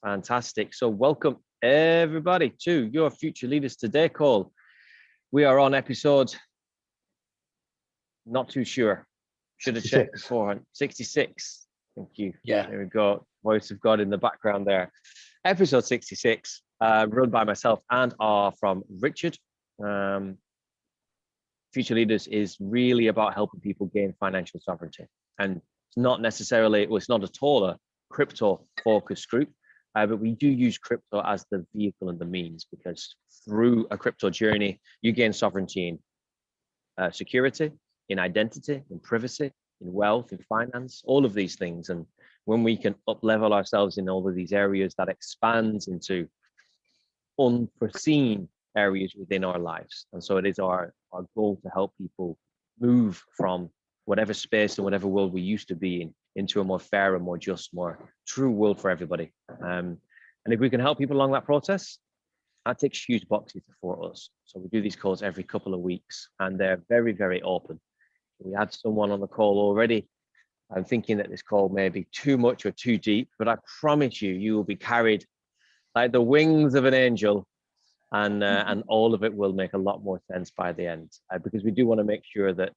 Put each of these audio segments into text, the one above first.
Fantastic. So welcome everybody to your Future Leaders Today call. We are on episode, not too sure. Should have checked beforehand. 66. Thank you. Yeah. There we go. Voice of God in the background there. Episode 66, run by myself and from Richard. Future Leaders is really about helping people gain financial sovereignty. And it's not necessarily, well, it's not at all a crypto focused group. But we do use crypto as the vehicle and the means, because through a crypto journey, you gain sovereignty in security, in identity, in privacy, in wealth, in finance, all of these things. And when we can up-level ourselves in all of these areas, that expands into unforeseen areas within our lives. And so it is our goal to help people move from whatever space and whatever world we used to be in into a more fair and more just, more true world for everybody. And if we can help people along that process, that ticks huge boxes for us. So we do these calls every couple of weeks, and they're very, very open. We had someone on the call already. I'm thinking that this call may be too much or too deep, but I promise you, you will be carried like the wings of an angel, and all of it will make a lot more sense by the end, because we do want to make sure that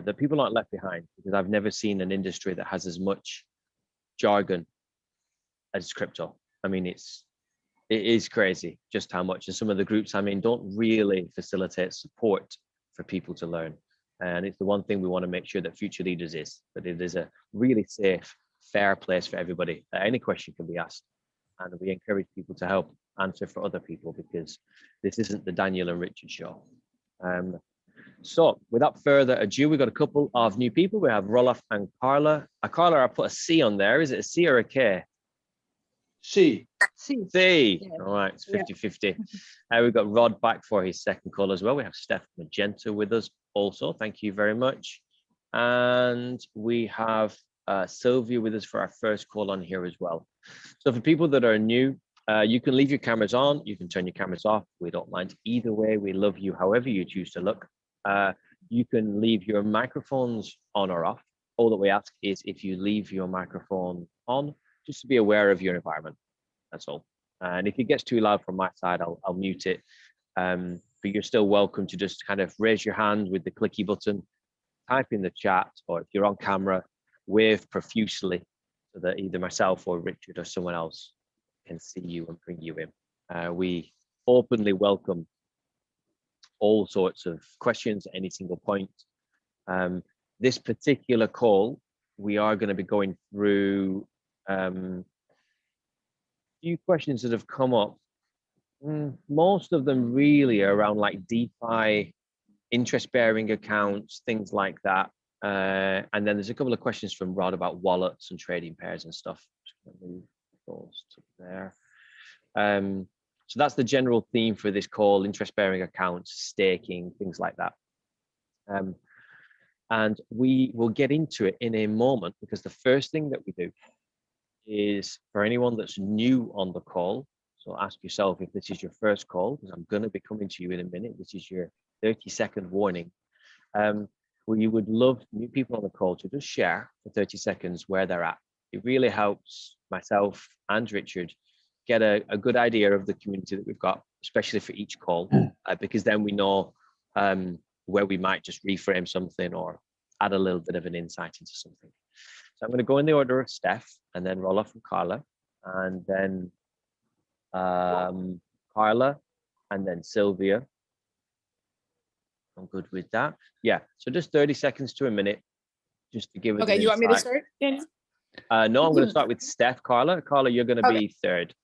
that people aren't left behind, because I've never seen an industry that has as much jargon as crypto. I mean, it is crazy just how much, and some of the groups I'm in don't really facilitate support for people to learn. And it's the one thing we want to make sure that Future Leaders is, that it is a really safe, fair place for everybody. Any question can be asked, and we encourage people to help answer for other people, because this isn't the Daniel and Richard show. So without further ado, we've got a couple of new people. We have Roloff and Carla. Carla, I put a C on there. Is it a C or a K? C. C. Yeah. All right, it's 50-50. We've got Rod back for his second call as well. We have Steph Magenta with us also. Thank you very much. And we have Sylvia with us for our first call on here as well. So for people that are new, you can leave your cameras on. You can turn your cameras off. We don't mind either way. We love you however you choose to look. You can leave your microphones on or off. All that we ask is, if you leave your microphone on, just to be aware of your environment. That's all. And if it gets too loud from my side, I'll mute it. But you're still welcome to just kind of raise your hand with the clicky button, type in the chat, or if you're on camera, wave profusely so that either myself or Richard or someone else can see you and bring you in. We openly welcome all sorts of questions at any single point. This particular call, we are going to be going through a few questions that have come up. Most of them really are around like DeFi, interest-bearing accounts, things like that. And then there's a couple of questions from Rod about wallets and trading pairs and stuff. Move those to there. So that's the general theme for this call: interest-bearing accounts, staking, things like that. And we will get into it in a moment, because the first thing that we do is, for anyone that's new on the call, so ask yourself if this is your first call, because I'm going to be coming to you in a minute. This is your 30-second warning. We would love new people on the call to just share for 30 seconds where they're at. It really helps myself and Richard get a good idea of the community that we've got, especially for each call, because then we know where we might just reframe something or add a little bit of an insight into something. So I'm going to go in the order of Steph, and then Roloff and Carla, and then Carla, and then Sylvia. I'm good with that. Yeah, so just 30 seconds to a minute, just to give it. Okay, you want me to start? No, I'm going to start with Steph. Carla, you're going to be third.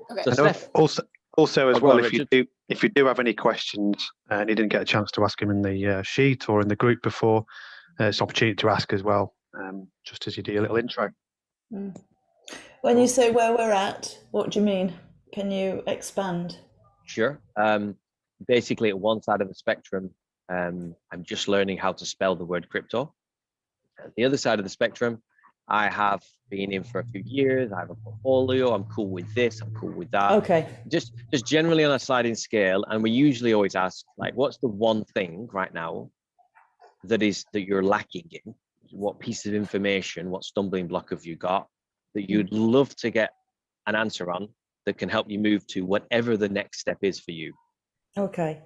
Okay. So Steph, also as well, if you do have any questions and you didn't get a chance to ask them in the sheet or in the group before, it's an opportunity to ask as well, just as you do a little intro. When you say where we're at, what do you mean? Can you expand? Sure. Basically, at one side of the spectrum, I'm just learning how to spell the word crypto. At the other side of the spectrum, I have been in for a few years. I have a portfolio. I'm cool with this. I'm cool with that. Okay. Just generally on a sliding scale. And we usually always ask, like, what's the one thing right now that you're lacking in? What piece of information, what stumbling block have you got? that you'd love to get an answer on that can help you move to whatever the next step is for you? Okay,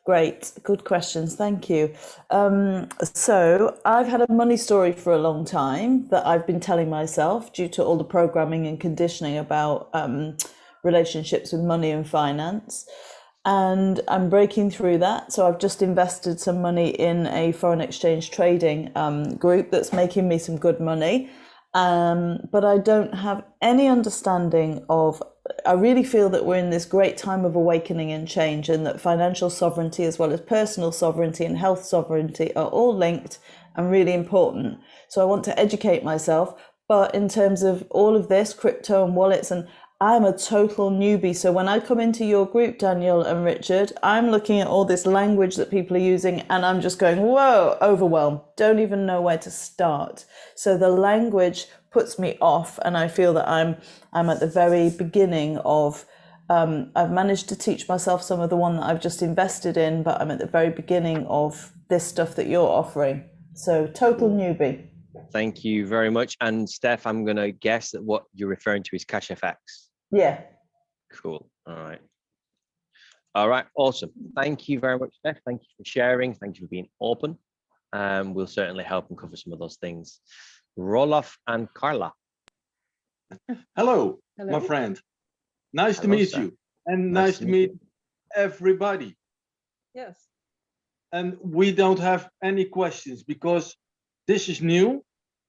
great. Good questions. Thank you. So I've had a money story for a long time that I've been telling myself due to all the programming and conditioning about relationships with money and finance. And I'm breaking through that. So I've just invested some money in a foreign exchange trading group that's making me some good money. But I don't have any understanding of, I really feel that we're in this great time of awakening and change, and that financial sovereignty as well as personal sovereignty and health sovereignty are all linked and really important. So I want to educate myself. But in terms of all of this, crypto and wallets, and I'm a total newbie. So when I come into your group, Daniel and Richard, I'm looking at all this language that people are using and I'm just going, whoa, overwhelmed. Don't even know where to start. So the language puts me off, and I feel that I'm at the very beginning of, I've managed to teach myself some of the one that I've just invested in, but I'm at the very beginning of this stuff that you're offering. So total newbie. Thank you very much. And Steph, I'm going to guess that what you're referring to is CashFX. Yeah. Cool. All right. All right. Awesome. Thank you very much, Steph. Thank you for sharing. Thank you for being open. We'll certainly help and cover some of those things. Roloff and Carla. Hello, Hello. my friend. Nice to Hello, meet sir. you, and Nice nice to to meet meet everybody. Yes. And we don't have any questions because this is new,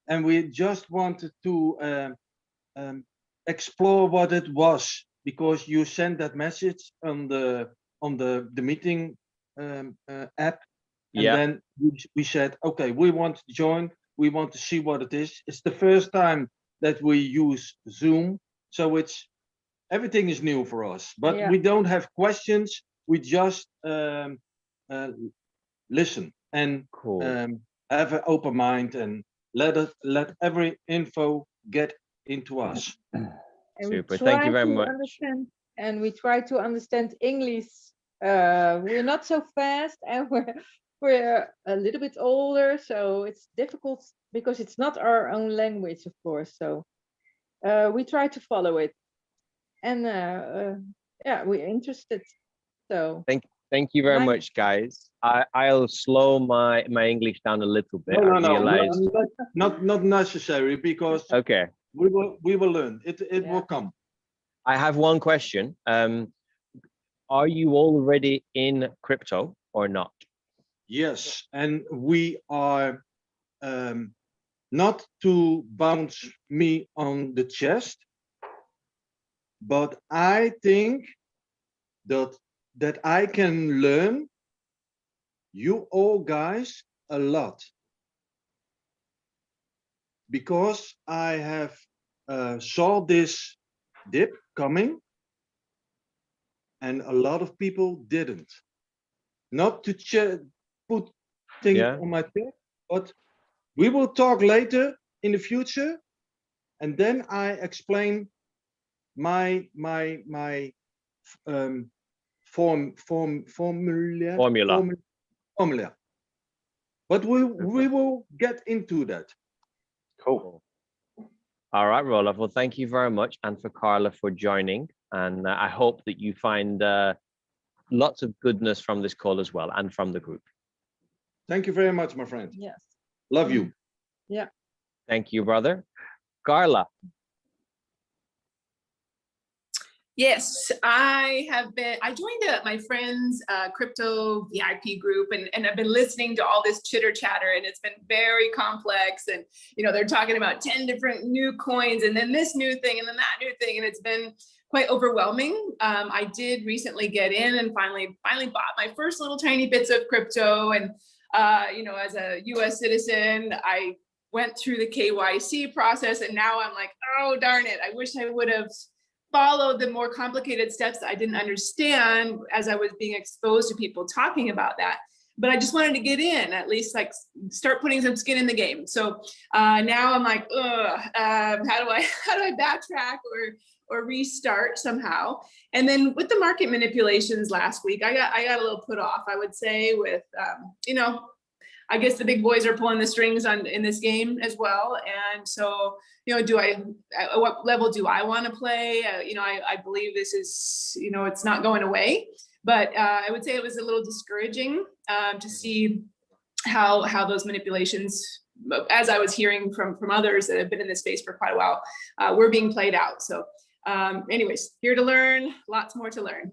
and we just wanted to explore what it was, because you sent that message on the meeting app, and Yeah. then we said, okay, we want to join. We want to see what it is. It's the first time that we use Zoom, so everything is new for us. But Yeah. we don't have questions. We just listen and Cool. have an open mind and let every info get into us. And Super. we Thank you try very to much. understand, and we try to understand English. We're not so fast, and we're a little bit older, so it's difficult because it's not our own language, of course. So we try to follow it, and yeah, we're interested. So Thank you very Nice. much, guys. I'll slow my English down a little bit. No, I realized. not necessary, because Okay. we will learn. It Yeah. will come. I have one question. Are you already in crypto or not? Yes, and we are not to bounce me on the chest, but I think that I can learn you all guys a lot, because I have saw this dip coming, and a lot of people didn't. Not to put things Yeah. on my chest, but we will talk later in the future, and then I explain my formula. But we will get into that. Cool. All right, Roloff. Well, thank you very much, and for Carla for joining. And I hope that you find lots of goodness from this call as well, and from the group. Thank you very much, my friend. yes, Love you. yeah. Thank you, brother. Carla. Yes, I joined my friend's crypto VIP group, and I've been listening to all this chitter chatter, and it's been very complex. And, they're talking about 10 different new coins, and then this new thing, and then that new thing. And it's been quite overwhelming. I did recently get in and finally bought my first little tiny bits of crypto. And, as a US citizen, I went through the KYC process, and now I'm like, oh, darn it. I wish I would have followed the more complicated steps that I didn't understand as I was being exposed to people talking about that. But I just wanted to get in, at least like start putting some skin in the game. So now I'm like, how do I backtrack or restart somehow? And then with the market manipulations last week, I got a little put off, I would say, with I guess the big boys are pulling the strings in this game as well. And so, at what level do I want to play? I believe this is, it's not going away, but I would say it was a little discouraging to see how those manipulations, as I was hearing from others that have been in this space for quite a while, were being played out. So anyways, here to learn, lots more to learn.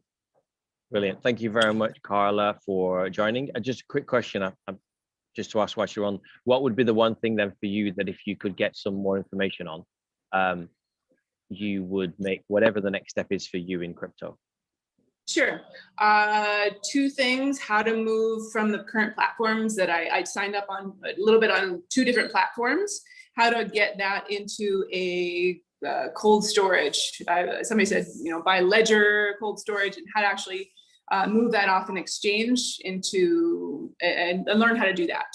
Brilliant. Thank you very much, Carla, for joining. Just a quick question, just to ask while you're on, what would be the one thing then for you that if you could get some more information on, you would make whatever the next step is for you in crypto? Sure. Two things: how to move from the current platforms that I signed up on a little bit on 2 different platforms, how to get that into a cold storage. Somebody said, buy Ledger cold storage, and how to actually move that off an exchange into and learn how to do that.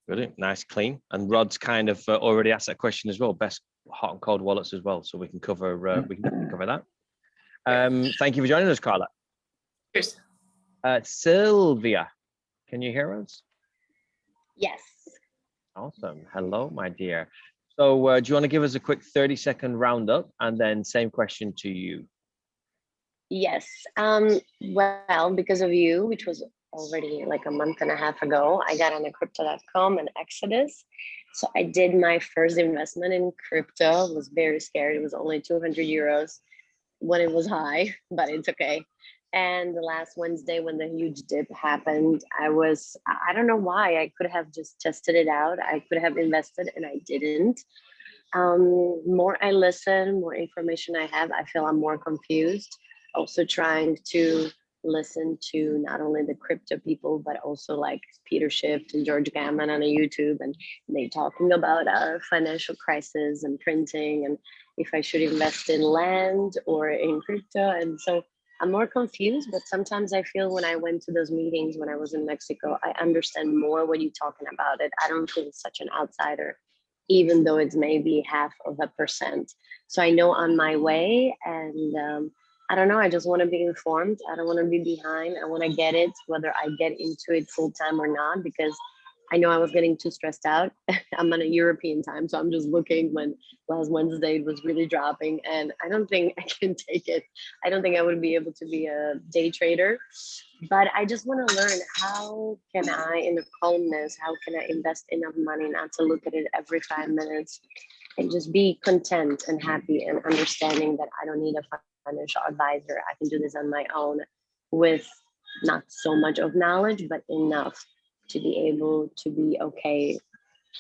Brilliant, nice, clean. And Rod's kind of already asked that question as well. Best hot and cold wallets as well, so we can cover cover that. Thank you for joining us, Carla. Cheers. Sylvia, can you hear us? Yes. Awesome. Hello, my dear. So do you want to give us a quick 30-second roundup, and then same question to you? Yes. Well, because of you, which was already like a month and a half ago, I got on the crypto.com and Exodus. So I did my first investment in crypto. I was very scared. It was only 200 euros when it was high, but it's okay. And the last Wednesday when the huge dip happened, I don't know why, I could have just tested it out. I could have invested and I didn't. More I listen, more information I have, I feel I'm more confused. Also trying to listen to not only the crypto people, but also like Peter Schiff and George Gammon on YouTube, and they talking about our financial crisis and printing, and if I should invest in land or in crypto. And so I'm more confused, but sometimes I feel when I went to those meetings when I was in Mexico, I understand more what you're talking about it. I don't feel such an outsider, even though it's maybe 0.5%. So I know on my way, and I don't know, I just want to be informed. I don't want to be behind. I want to get it, whether I get into it full time or not, because I know I was getting too stressed out. I'm on a European time, so I'm just looking when last Wednesday it was really dropping, and I don't think I can take it. I don't think I would be able to be a day trader, but I just want to learn, how can I, in the calmness, how can I invest enough money not to look at it every 5 minutes, and just be content and happy and understanding that I don't need a financial advisor. I can do this on my own with not so much of knowledge, but enough to be able to be okay,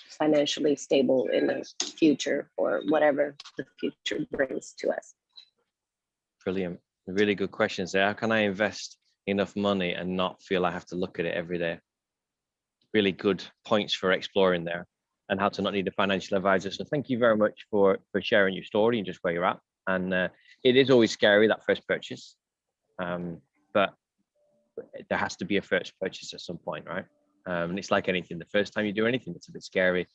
financially stable in the future, or whatever the future brings to us. Brilliant. Really good questions there. How can I invest enough money and not feel I have to look at it every day? Really good points for exploring there, and how to not need a financial advisor. So thank you very much for sharing your story and just where you're at. And it is always scary, that first purchase, but there has to be a first purchase at some point, right? And it's like anything, the first time you do anything that's a bit scary,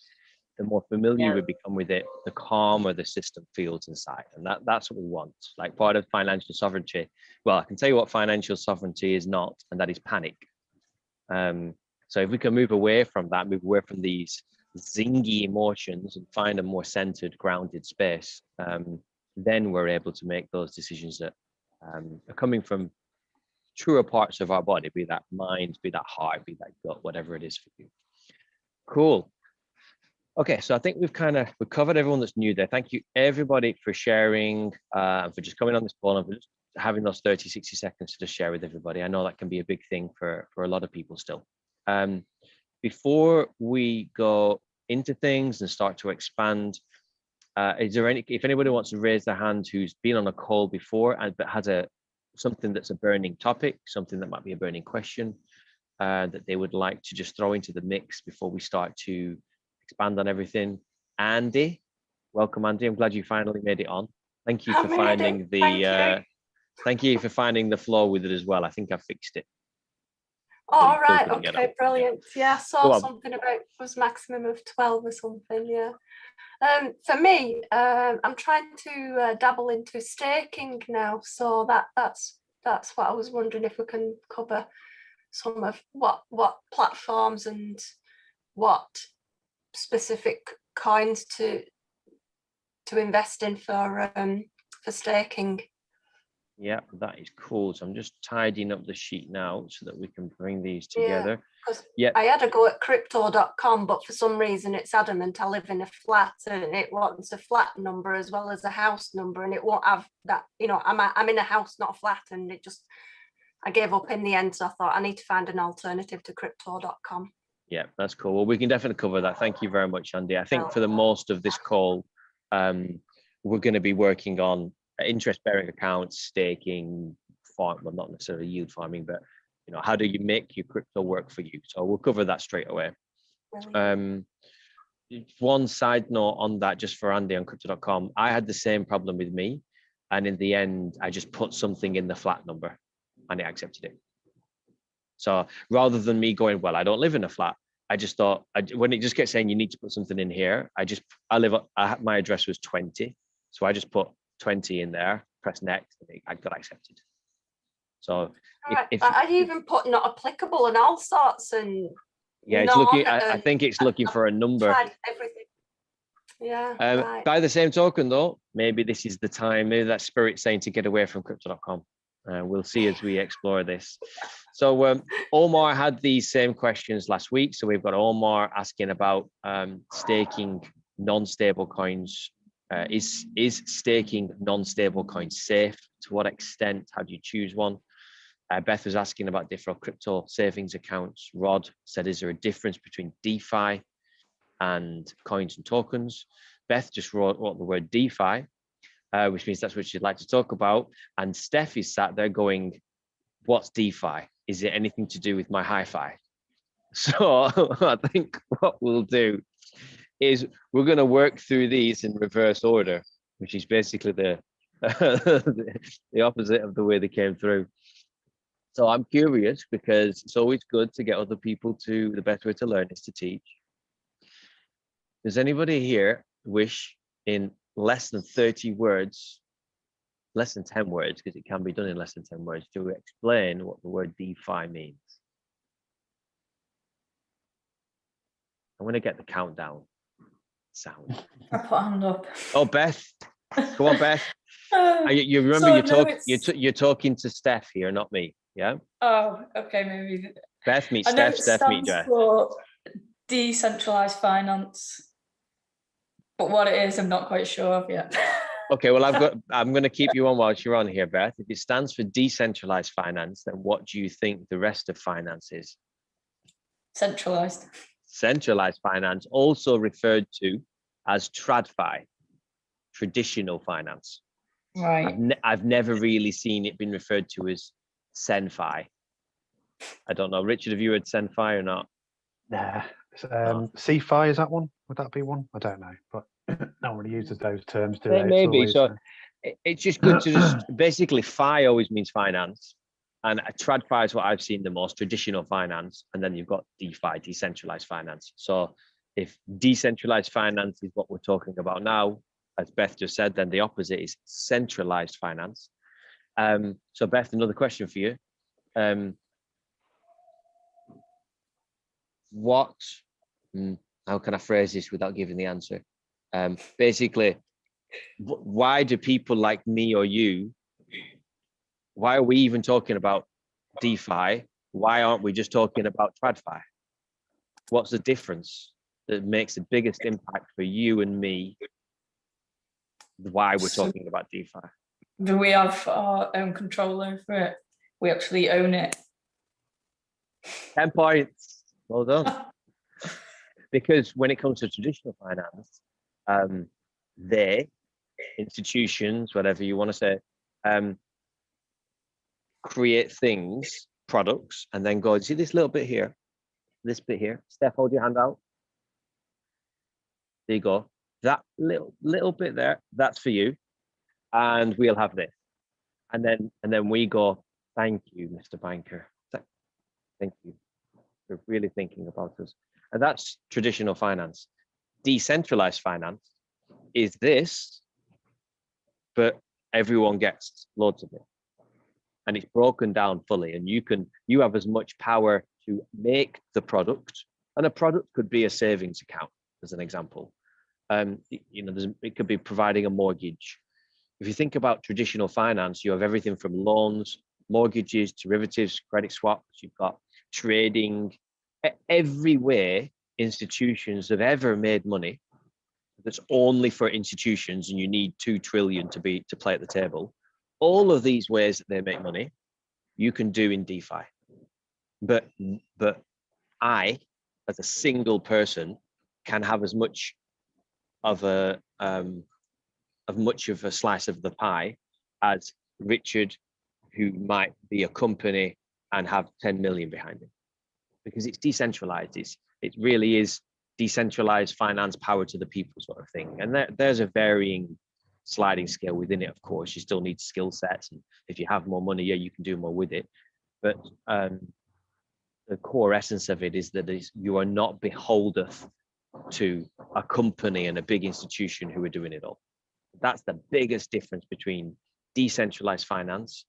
the more familiar we become with it, the calmer the system feels inside. And that's what we want. Like part of financial sovereignty. Well, I can tell you what financial sovereignty is not, and that is panic. So if we can move away from that, move away from these zingy emotions and find a more centered, grounded space, then we're able to make those decisions that are coming from truer parts of our body, be that mind, be that heart, be that gut, whatever it is for you. Cool. Okay, so I think we've covered everyone that's new there. Thank you everybody for sharing, for just coming on this call and for just having those 30, 60 seconds to just share with everybody. I know that can be a big thing for a lot of people still. Before we go into things and start to expand, is there if anybody wants to raise their hand who's been on a call before and but has something that's a burning topic, something that might be a burning question that they would like to just throw into the mix before we start to expand on everything? Andy, welcome, Andy. I'm glad you finally made it on. Thank you for finding the thank you for finding the flow with it as well. I think I fixed it. All right, okay, brilliant. Yeah, I saw something about it was maximum of 12 or something. Yeah. For me, I'm trying to dabble into staking now, so that's what I was wondering if we can cover. some of what platforms and what specific coins to invest in for staking. Yeah, that is cool. So I'm just tidying up the sheet now so that we can bring these together. Yeah, I had a go at crypto.com, but for some reason it's adamant I live in a flat and it wants a flat number as well as a house number, and it won't have that, you know, I'm in a house, not a flat, and it just, I gave up in the end. So I thought I need to find an alternative to crypto.com. Yeah, that's cool. Well, we can definitely cover that. Thank you very much, Andy. I think for the most of this call, we're going to be working on interest-bearing accounts, staking, well, not necessarily yield farming, but you know, how do you make your crypto work for you? So we'll cover that straight away. One side note on that, just for Andy on crypto.com, I had the same problem with me, and in the end, I just put something in the flat number, and it accepted it. So rather than me going, well, I don't live in a flat, I just thought, when it just kept saying you need to put something in here, my address was 20, so I just put 20 in there, press next, and I got accepted. So I even put not applicable and all sorts, and yeah, it's looking. I think it's looking for a number. Tried everything. Yeah. By the same token, though, maybe this is the time. Maybe that spirit's saying to get away from crypto.com. We'll see as we explore this. So Omar had these same questions last week. So we've got Omar asking about staking non-stable coins. Is staking non-stable coins safe? To what extent? How do you choose one? Beth was asking about different crypto savings accounts. Rod said, is there a difference between DeFi and coins and tokens? Beth just wrote the word DeFi, which means that's what she'd like to talk about. And Steph is sat there going, what's DeFi? Is it anything to do with my hi-fi? So I think what we'll do is we're going to work through these in reverse order, which is basically the opposite of the way they came through. So I'm curious, because it's always good to get other people to, the best way to learn is to teach. Does anybody here wish in less than 30 words, less than 10 words, because it can be done in less than 10 words, to explain what the word DeFi means? I'm going to get the countdown sound. I put a hand up. Oh, Beth. Go on, Beth. You remember you're talking to Steph here, not me. Yeah. Oh, okay, maybe. Beth meets Steph. Steph meets Beth. For decentralized finance, but what it is, I'm not quite sure of yet. Okay, well, I'm going to keep you on whilst you're on here, Beth. If it stands for decentralized finance, then what do you think the rest of finance is? Centralized. Centralized finance, also referred to as TradFi, traditional finance. Right. I've never really seen it been referred to as CenFi. I don't know. Richard, have you heard CenFi or not? Nah. CFI, is that one? Would that be one? I don't know, but no one really uses those terms, do they? Maybe. So it's just good to just basically, FI always means finance, and TradFi is what I've seen the most, traditional finance, and then you've got DeFi, decentralized finance. So if decentralized finance is what we're talking about now, as Beth just said, then the opposite is centralized finance. So Beth, another question for you. How can I phrase this without giving the answer? Basically, why do people like me or you, why are we even talking about DeFi? Why aren't we just talking about TradFi? What's the difference that makes the biggest impact for you and me? Why we're talking about DeFi? Do we have our own control over it? We actually own it. 10 points. Well done. Because when it comes to traditional finance, institutions, whatever you want to say, create things, products, and then go, see this little bit here, this bit here. Steph, hold your hand out. There you go. That little bit there, that's for you. And we'll have this. And then we go, thank you, Mr. Banker. Thank you for really thinking about us. And that's traditional finance. Decentralized finance is this, but everyone gets loads of it. and it's broken down fully, and you have as much power to make the product, and a product could be a savings account, as an example. It could be providing a mortgage. If you think about traditional finance, you have everything from loans, mortgages, derivatives, credit swaps. You've got trading. Every way institutions have ever made money that's only for institutions, and you need 2 trillion to play at the table. All of these ways that they make money, you can do in DeFi. But I, as a single person, can have as much of a slice of the pie as Richard, who might be a company and have 10 million behind him, because it's decentralized. It really is decentralized finance, power to the people sort of thing. And there's a varying sliding scale within it. Of course, you still need skill sets, and if you have more money, yeah, you can do more with it. But the core essence of it is that you are not beholden to a company and a big institution who are doing it all. That's the biggest difference between decentralized finance,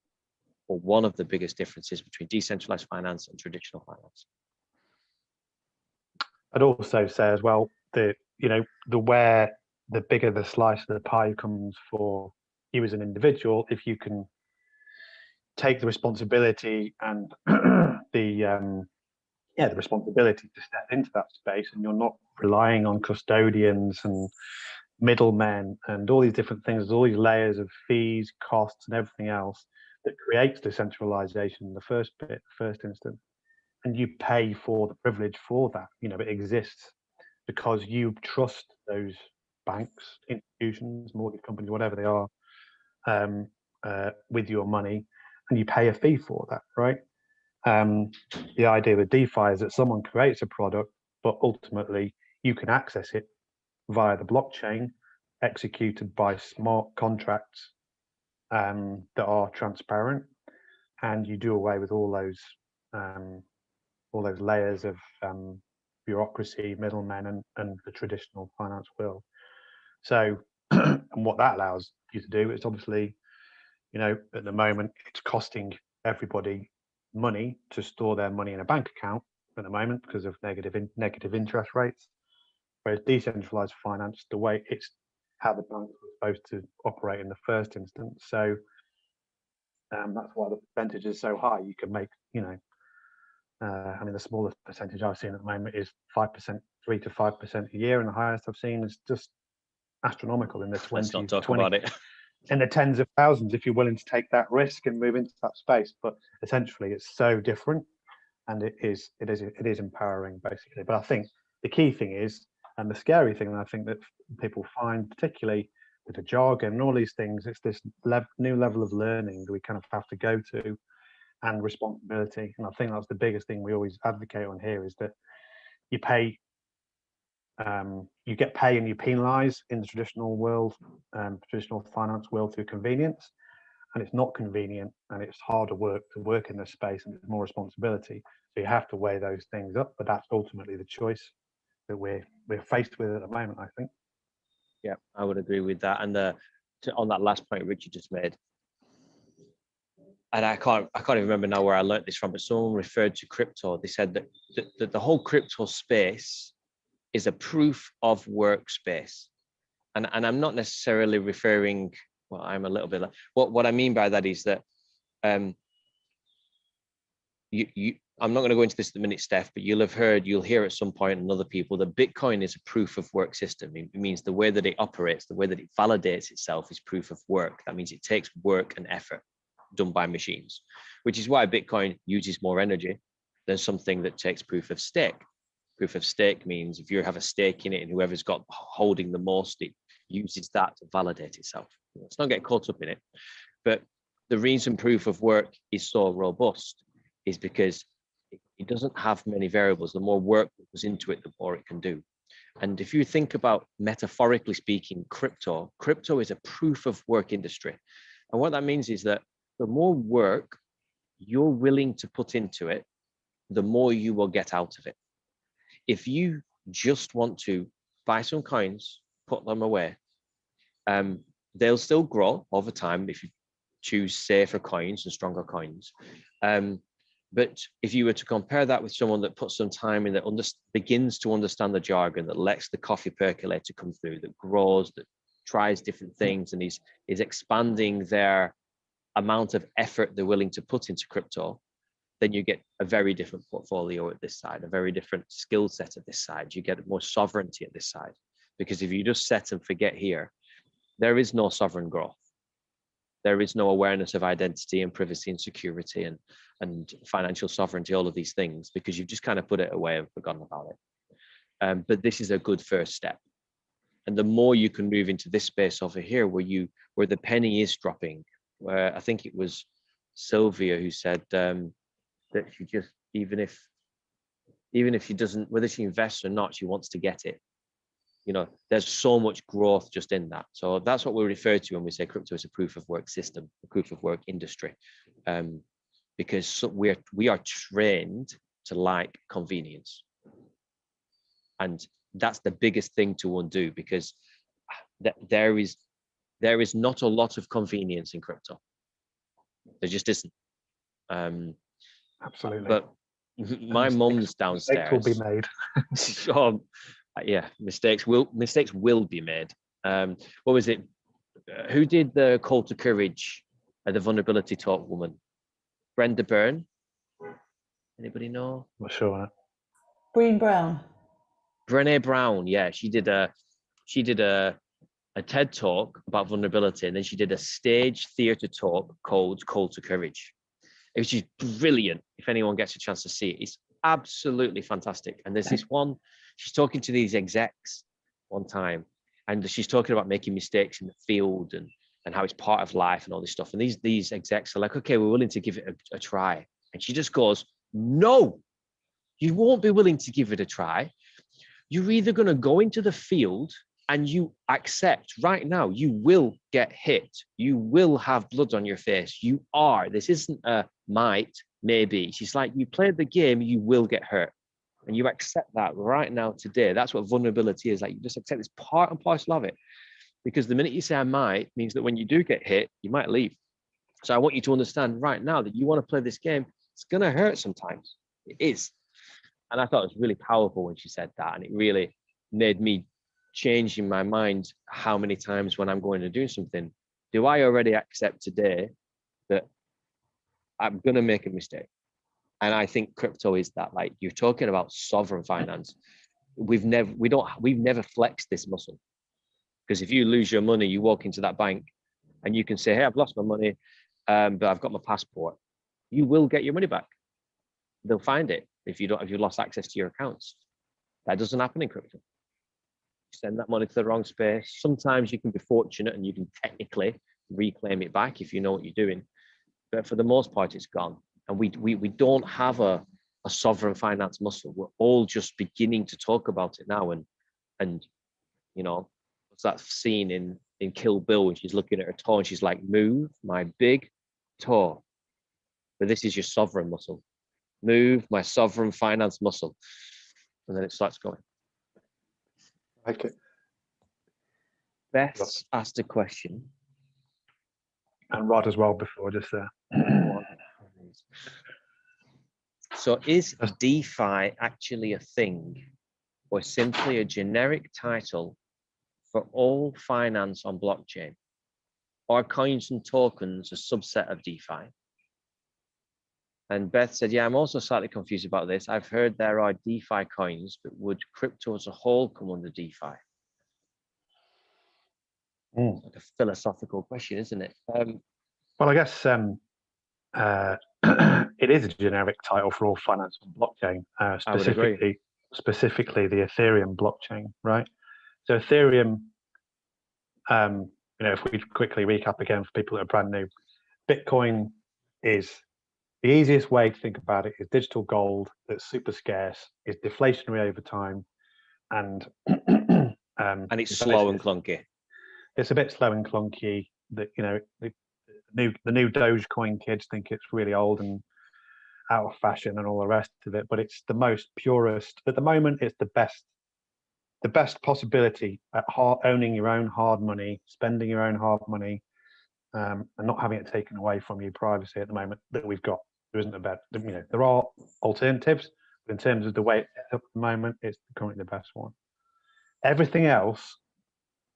or one of the biggest differences between decentralized finance and traditional finance. I'd also say as well that, where the bigger the slice of the pie comes for you as an individual, if you can take the responsibility and the responsibility to step into that space, and you're not relying on custodians and middlemen and all these different things, all these layers of fees, costs, and everything else that creates decentralization in the first instance. And you pay for the privilege for that. It exists because you trust those banks, institutions, mortgage companies, whatever they are, with your money, and you pay a fee for that, right? The idea with DeFi is that someone creates a product, but ultimately you can access it via the blockchain, executed by smart contracts that are transparent, and you do away with all those layers of bureaucracy, middlemen, and the traditional finance world. So, and what that allows you to do is obviously, at the moment, it's costing everybody money to store their money in a bank account at the moment because of negative interest rates. Whereas decentralized finance, the way it's how the banks were supposed to operate in the first instance. So that's why the percentage is so high. You can make, the smallest percentage I've seen at the moment is 5%, 3 to 5% a year, and the highest I've seen is just astronomical in the 20. Let's not talk about it. In the tens of thousands, if you're willing to take that risk and move into that space. But essentially, it's so different, and it is empowering basically. But I think the key thing is, and the scary thing, and I think that people find, particularly with the jargon and all these things, it's this new level of learning that we kind of have to go to, and responsibility. And I think that's the biggest thing we always advocate on here, is that you pay. You get pay and you penalise in the traditional world, traditional finance world, through convenience, and it's not convenient, and it's harder work to work in this space, and there's more responsibility. So you have to weigh those things up, but that's ultimately the choice that we're faced with at the moment, I think. Yeah, I would agree with that. And on that last point Richard just made, and I can't even remember now where I learned this from, but someone referred to crypto. They said that the whole crypto space is a proof of work space. And I'm not necessarily referring, well, I'm a little bit like, what I mean by that is that I'm not going to go into this at the minute, Steph, but you'll hear at some point, and other people, that Bitcoin is a proof of work system. It means the way that it operates, the way that it validates itself is proof of work. That means it takes work and effort done by machines, which is why Bitcoin uses more energy than something that takes proof of stake. Proof of stake means if you have a stake in it and whoever's got holding the most, it uses that to validate itself. Let's not get caught up in it. But the reason proof of work is so robust is because it doesn't have many variables. The more work that goes into it, the more it can do. And if you think about, metaphorically speaking, crypto is a proof of work industry. And what that means is that the more work you're willing to put into it, the more you will get out of it. If you just want to buy some coins, put them away, they'll still grow over time if you choose safer coins and stronger coins. But if you were to compare that with someone that puts some time in, that begins to understand the jargon, that lets the coffee percolator come through, that grows, that tries different things, and is expanding their amount of effort they're willing to put into crypto, then you get a very different portfolio at this side, a very different skill set at this side. You get more sovereignty at this side. Because if you just set and forget here, there is no sovereign growth. There is no awareness of identity and privacy and security and financial sovereignty, all of these things, because you've just kind of put it away and forgotten about it. But this is a good first step. And the more you can move into this space over here where the penny is dropping, where I think it was Sylvia who said that she just, even if she doesn't, whether she invests or not, she wants to get it. You know, there's so much growth just in that. So that's what we refer to when we say crypto is a proof of work system, a proof of work industry, because we are trained to like convenience. And that's the biggest thing to undo, because there is not a lot of convenience in crypto. There just isn't. Absolutely. But my mum's downstairs. Mistakes will be made. So, yeah, mistakes will be made. What was it? Who did the call to courage? The vulnerability talk woman, Brenda Byrne. Anybody know? Not sure. Brené Brown. Brené Brown. Yeah, she did a TED talk about vulnerability, and then she did a stage theatre talk called Call to Courage, which is brilliant. If anyone gets a chance to see it, it's absolutely fantastic. And there's this one, she's talking to these execs one time, and she's talking about making mistakes in the field and how it's part of life and all this stuff. And these execs are like, okay, we're willing to give it a try. And she just goes, no, you won't be willing to give it a try. You're either going to go into the field and you accept right now, you will get hit. You will have blood on your face. You are. This isn't a might, maybe. She's like, you played the game, you will get hurt. And you accept that right now, today. That's what vulnerability is. Like, you just accept it's part and parcel of it. Because the minute you say I might, means that when you do get hit, you might leave. So I want you to understand right now that you want to play this game. It's going to hurt sometimes. It is. And I thought it was really powerful when she said that. And it really made me change in my mind how many times when I'm going to do something, do I already accept today that I'm going to make a mistake? And I think crypto is that. Like, you're talking about sovereign finance. We've never flexed this muscle. Because if you lose your money, you walk into that bank and you can say, hey, I've lost my money, but I've got my passport. You will get your money back. They'll find it if you lost access to your accounts. That doesn't happen in crypto. You send that money to the wrong space. Sometimes you can be fortunate and you can technically reclaim it back if you know what you're doing. But for the most part, it's gone. And we don't have a sovereign finance muscle. We're all just beginning to talk about it now. And you know, what's that scene in Kill Bill when she's looking at her toe and she's like, move my big toe. But this is your sovereign muscle. Move my sovereign finance muscle. And then it starts going. Okay. Beth asked a question. And Rod as well before, just there. So is DeFi actually a thing, or simply a generic title for all finance on blockchain? Are coins and tokens a subset of DeFi? And Beth said, yeah, I'm also slightly confused about this. I've heard there are DeFi coins, but would crypto as a whole come under DeFi? It's like a philosophical question, isn't it? Well, I guess it is a generic title for all finance on blockchain, specifically the Ethereum blockchain, right? So Ethereum, if we quickly recap again for people that are brand new, Bitcoin is the easiest way to think about it is digital gold that's super scarce, is deflationary over time, and it's slow and clunky. It's a bit slow and clunky. That the new Dogecoin kids think it's really old and out of fashion and all the rest of it, but it's the most purest at the moment. It's the best possibility at owning your own hard money, spending your own hard money, and not having it taken away from you privacy at the moment that we've got. There isn't a bad, there are alternatives, but in terms of the way it's set up at the moment, it's currently the best one. Everything else,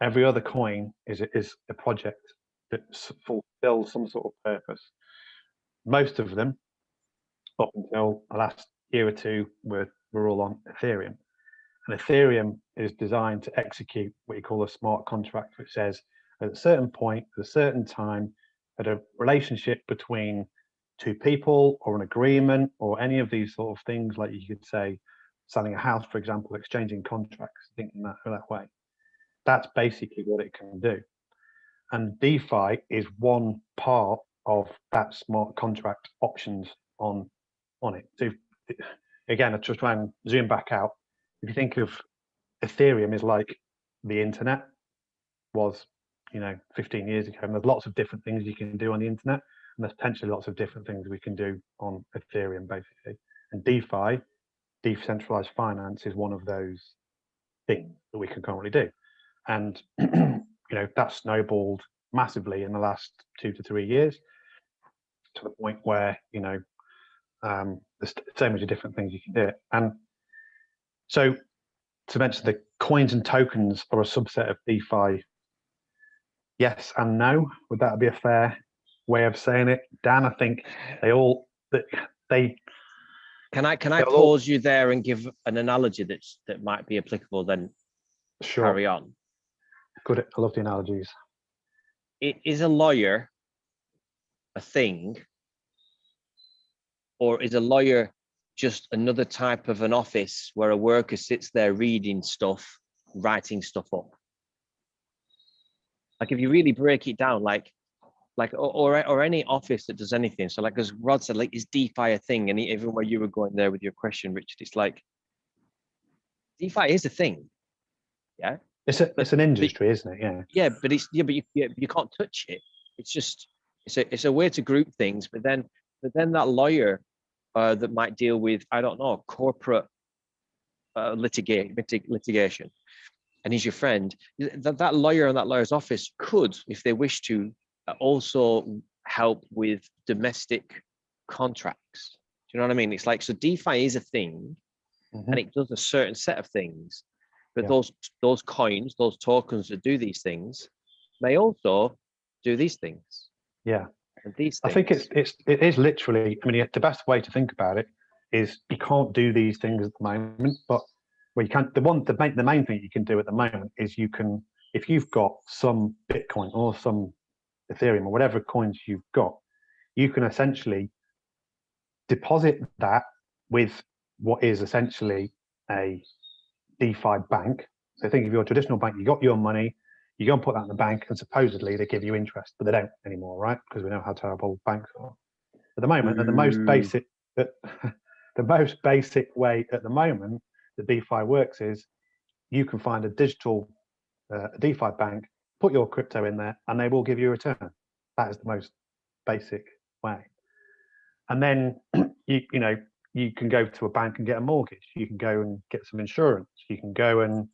every other coin is a project that fulfills some sort of purpose. Most of them, up until the last year or two, were all on Ethereum. And Ethereum is designed to execute what you call a smart contract, which says at a certain point, at a certain time, at a relationship between two people or an agreement or any of these sort of things, like you could say selling a house, for example, exchanging contracts, thinking that way. That's basically what it can do. And DeFi is one part of that smart contract options on it. So again, I just try and zoom back out. If you think of Ethereum is like the internet was, 15 years ago, and there's lots of different things you can do on the internet, and there's potentially lots of different things we can do on Ethereum, basically. And DeFi, decentralized finance, is one of those things that we can currently do. And that snowballed massively in the last 2 to 3 years, to the point where there's so many different things you can do it. And so, to mention, the coins and tokens are a subset of DeFi. Yes and no. Would that be a fair way of saying it, Dan? I think they. Can I pause you there and give an analogy that might be applicable? Then sure. Carry on. Good. I love the analogies. Is a lawyer a thing, or is a lawyer just another type of an office where a worker sits there reading stuff, writing stuff up? Like, if you really break it down, or any office that does anything. So, like as Rod said, like, is DeFi a thing? And even where you were going there with your question, Richard, it's like DeFi is a thing. Yeah. It's an industry, isn't it? Yeah. Yeah, but you can't touch it. It's just it's a way to group things. But then that lawyer that might deal with, I don't know, corporate litigation, and he's your friend. That lawyer and that lawyer's office could, if they wish to, also help with domestic contracts. Do you know what I mean? It's like, so DeFi is a thing, and it does a certain set of things. But those coins, those tokens that do these things, may also do these things. Yeah. And these things. I think it is literally, the best way to think about it is you can't do these things at the moment, but you can. The main thing you can do at the moment is you can, if you've got some Bitcoin or some Ethereum or whatever coins you've got, you can essentially deposit that with what is essentially a DeFi bank. So think of your traditional bank. You got your money, you go and put that in the bank, and supposedly they give you interest, but they don't anymore, right? Because we know how terrible banks are. At the moment, the most basic way at the moment that DeFi works is you can find a digital DeFi bank, put your crypto in there, and they will give you a return. That is the most basic way. And then you can go to a bank and get a mortgage. You can go and get some insurance. You can go and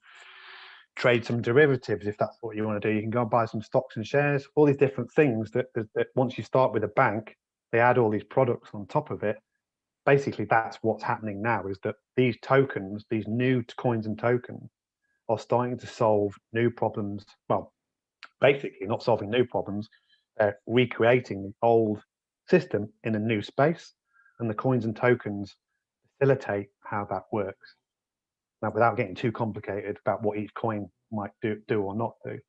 trade some derivatives if that's what you want to do. You can go and buy some stocks and shares, all these different things that once you start with a bank, they add all these products on top of it. Basically, that's what's happening now, is that these tokens, these new coins and tokens, are starting to solve new problems. Well, basically not solving new problems, they're recreating the old system in a new space. And the coins and tokens facilitate how that works. Now, without getting too complicated about what each coin might do or not do,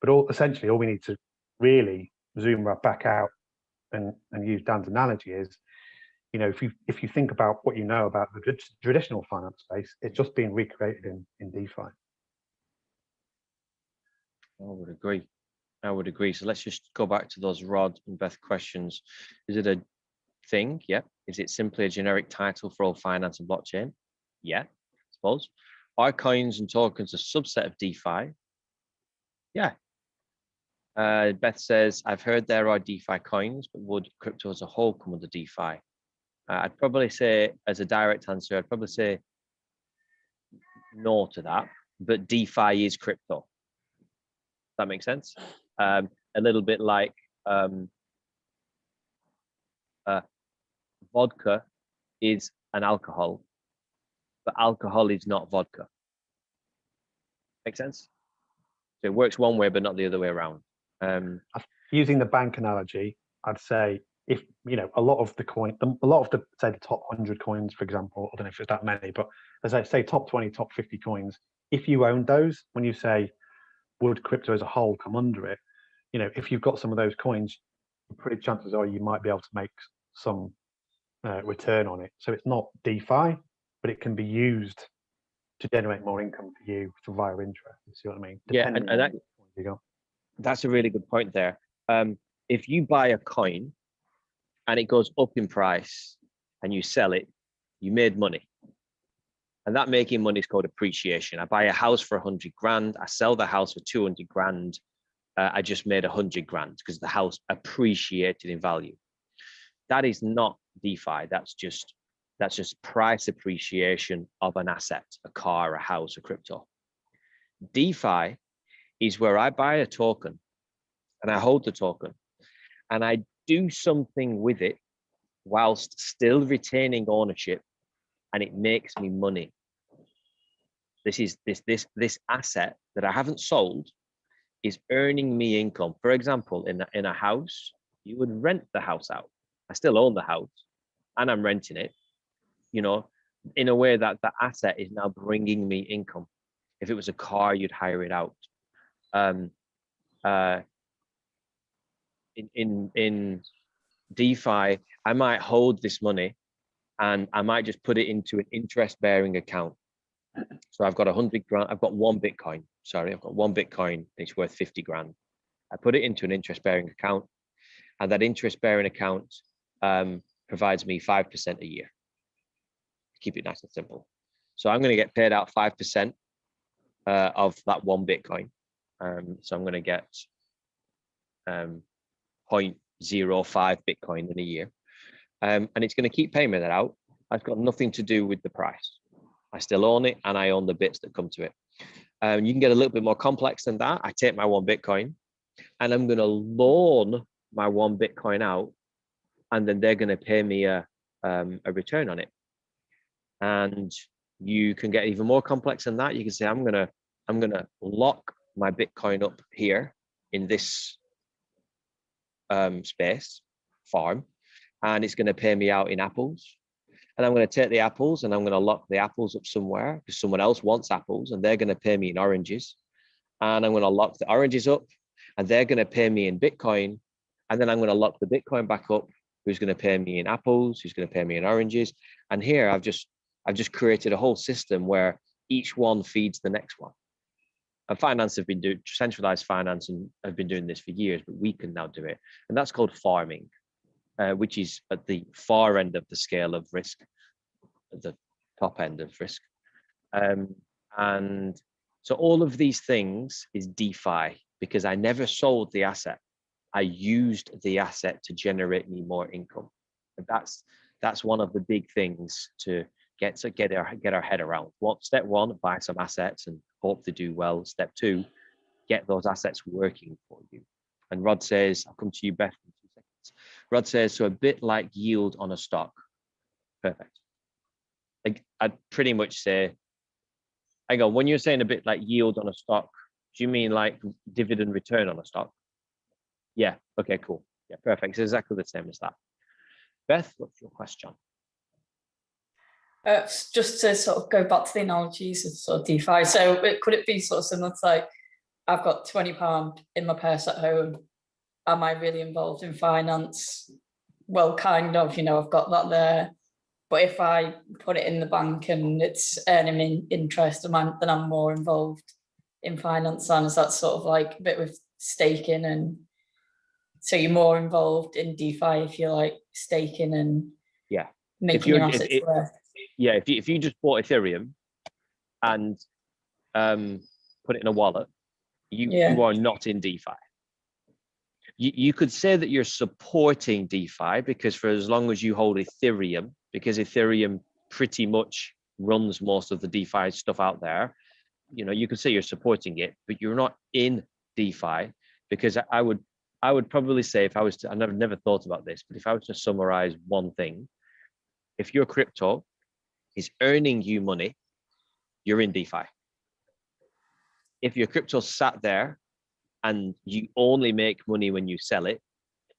but essentially all we need to really zoom right back out and use Dan's analogy is, if you think about what you know about the traditional finance space, it's just being recreated in DeFi. I would agree. So let's just go back to those Rod and Beth questions. Is it a thing? Yeah. Is it simply a generic title for all finance and blockchain? Yeah, I suppose. Are coins and tokens a subset of DeFi? Yeah. Beth says, I've heard there are DeFi coins, but would crypto as a whole come under DeFi? I'd probably say, as a direct answer, I'd probably say no to that, but DeFi is crypto. That makes sense. A little bit like vodka is an alcohol, but alcohol is not vodka. Make sense? So it works one way, but not the other way around. Using the bank analogy, I'd say if, you know, a lot of the say the top 100 coins, for example, I don't know if it's that many, but as I say, top 20, top 50 coins, if you own those, when you say, would crypto as a whole come under it? You know, if you've got some of those coins, pretty chances are you might be able to make some return on it. So it's not DeFi, but it can be used to generate more income for you via interest. You see what I mean? Yeah, and that's a really good point there. If you buy a coin and it goes up in price and you sell it, you made money. And that making money is called appreciation. I buy a house for 100 grand, I sell the house for 200 grand. I just made 100 grand because the house appreciated in value. That is not DeFi. That's just price appreciation of an asset, a car, a house, a crypto. DeFi is where I buy a token and I hold the token and I do something with it whilst still retaining ownership, and it makes me money. This asset that I haven't sold is earning me income. For example, in a house, you would rent the house out. I still own the house and I'm renting it, you know, in a way that the asset is now bringing me income. If it was a car, you'd hire it out. In DeFi, I might hold this money and I might just put it into an interest-bearing account. So I've got 100 grand, I've got one Bitcoin. Sorry, I've got one Bitcoin, and it's worth 50 grand. I put it into an interest-bearing account, and that interest-bearing account provides me 5% a year. Keep it nice and simple. So I'm going to get paid out 5% of that one Bitcoin. So I'm going to get 0.05 Bitcoin in a year. And it's going to keep paying me that out. I've got nothing to do with the price. I still own it and I own the bits that come to it. You can get a little bit more complex than that. I take my one Bitcoin and I'm going to loan my one Bitcoin out, and then they're going to pay me a return on it. And you can get even more complex than that. You can say, I'm going to lock my Bitcoin up here in this space farm, and it's going to pay me out in apples. And I'm going to take the apples and I'm going to lock the apples up somewhere because someone else wants apples and they're going to pay me in oranges. And I'm going to lock the oranges up and they're going to pay me in Bitcoin. And then I'm going to lock the Bitcoin back up, who's going to pay me in apples, who's going to pay me in oranges. And here I've just created a whole system where each one feeds the next one. And finance have been doing, centralized finance, and have been doing this for years, but we can now do it. And that's called farming, which is at the far end of the scale of risk, at the top end of risk. And so all of these things is DeFi, because I never sold the asset. I used the asset to generate me more income. And that's one of the big things to get our head around. Step one, buy some assets and hope they do well. Step two, get those assets working for you. And Rod says, I'll come to you, Beth, in 2 seconds. Rod says, so a bit like yield on a stock. Perfect. I'd pretty much say, hang on, when you're saying a bit like yield on a stock, do you mean like dividend return on a stock? Yeah, okay, cool. Yeah, perfect. It's exactly the same as that. Beth, what's your question? Just to sort of go back to the analogies of sort of DeFi. So could it be sort of similar to like, I've got £20 in my purse at home. Am I really involved in finance? Well, kind of, I've got that there. But if I put it in the bank and it's earning me interest, then I'm more involved in finance. And is that sort of like a bit with staking? And so you're more involved in DeFi if you're like staking and making your assets work. Yeah, if you just bought Ethereum and put it in a wallet, you are not in DeFi. You could say that you're supporting DeFi, because for as long as you hold Ethereum, because Ethereum pretty much runs most of the DeFi stuff out there, you could say you're supporting it, but you're not in DeFi, because I would I would probably say, if I was to, I've never thought about this, but if I was to summarize one thing, if your crypto is earning you money, you're in DeFi. If your crypto sat there and you only make money when you sell it,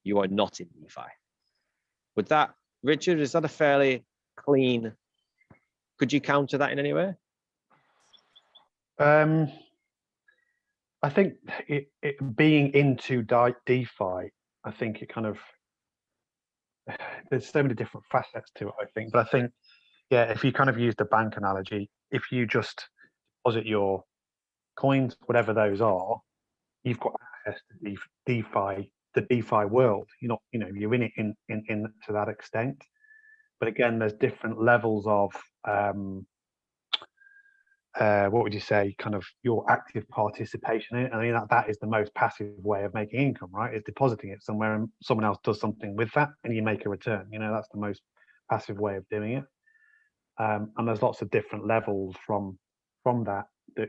you are not in DeFi. Would that, Richard, is that a fairly clean, could you counter that in any way? I think it being into DeFi, I think it kind of, there's so many different facets to it, I think. But I think, yeah, if you kind of use the bank analogy, if you just deposit your coins, whatever those are, you've got access to DeFi, the DeFi world. You're not, you're in it in to that extent. But again, there's different levels of what would you say, kind of your active participation in it. I mean, that is the most passive way of making income, right? Is depositing it somewhere and someone else does something with that and you make a return. That's the most passive way of doing it. And there's lots of different levels from that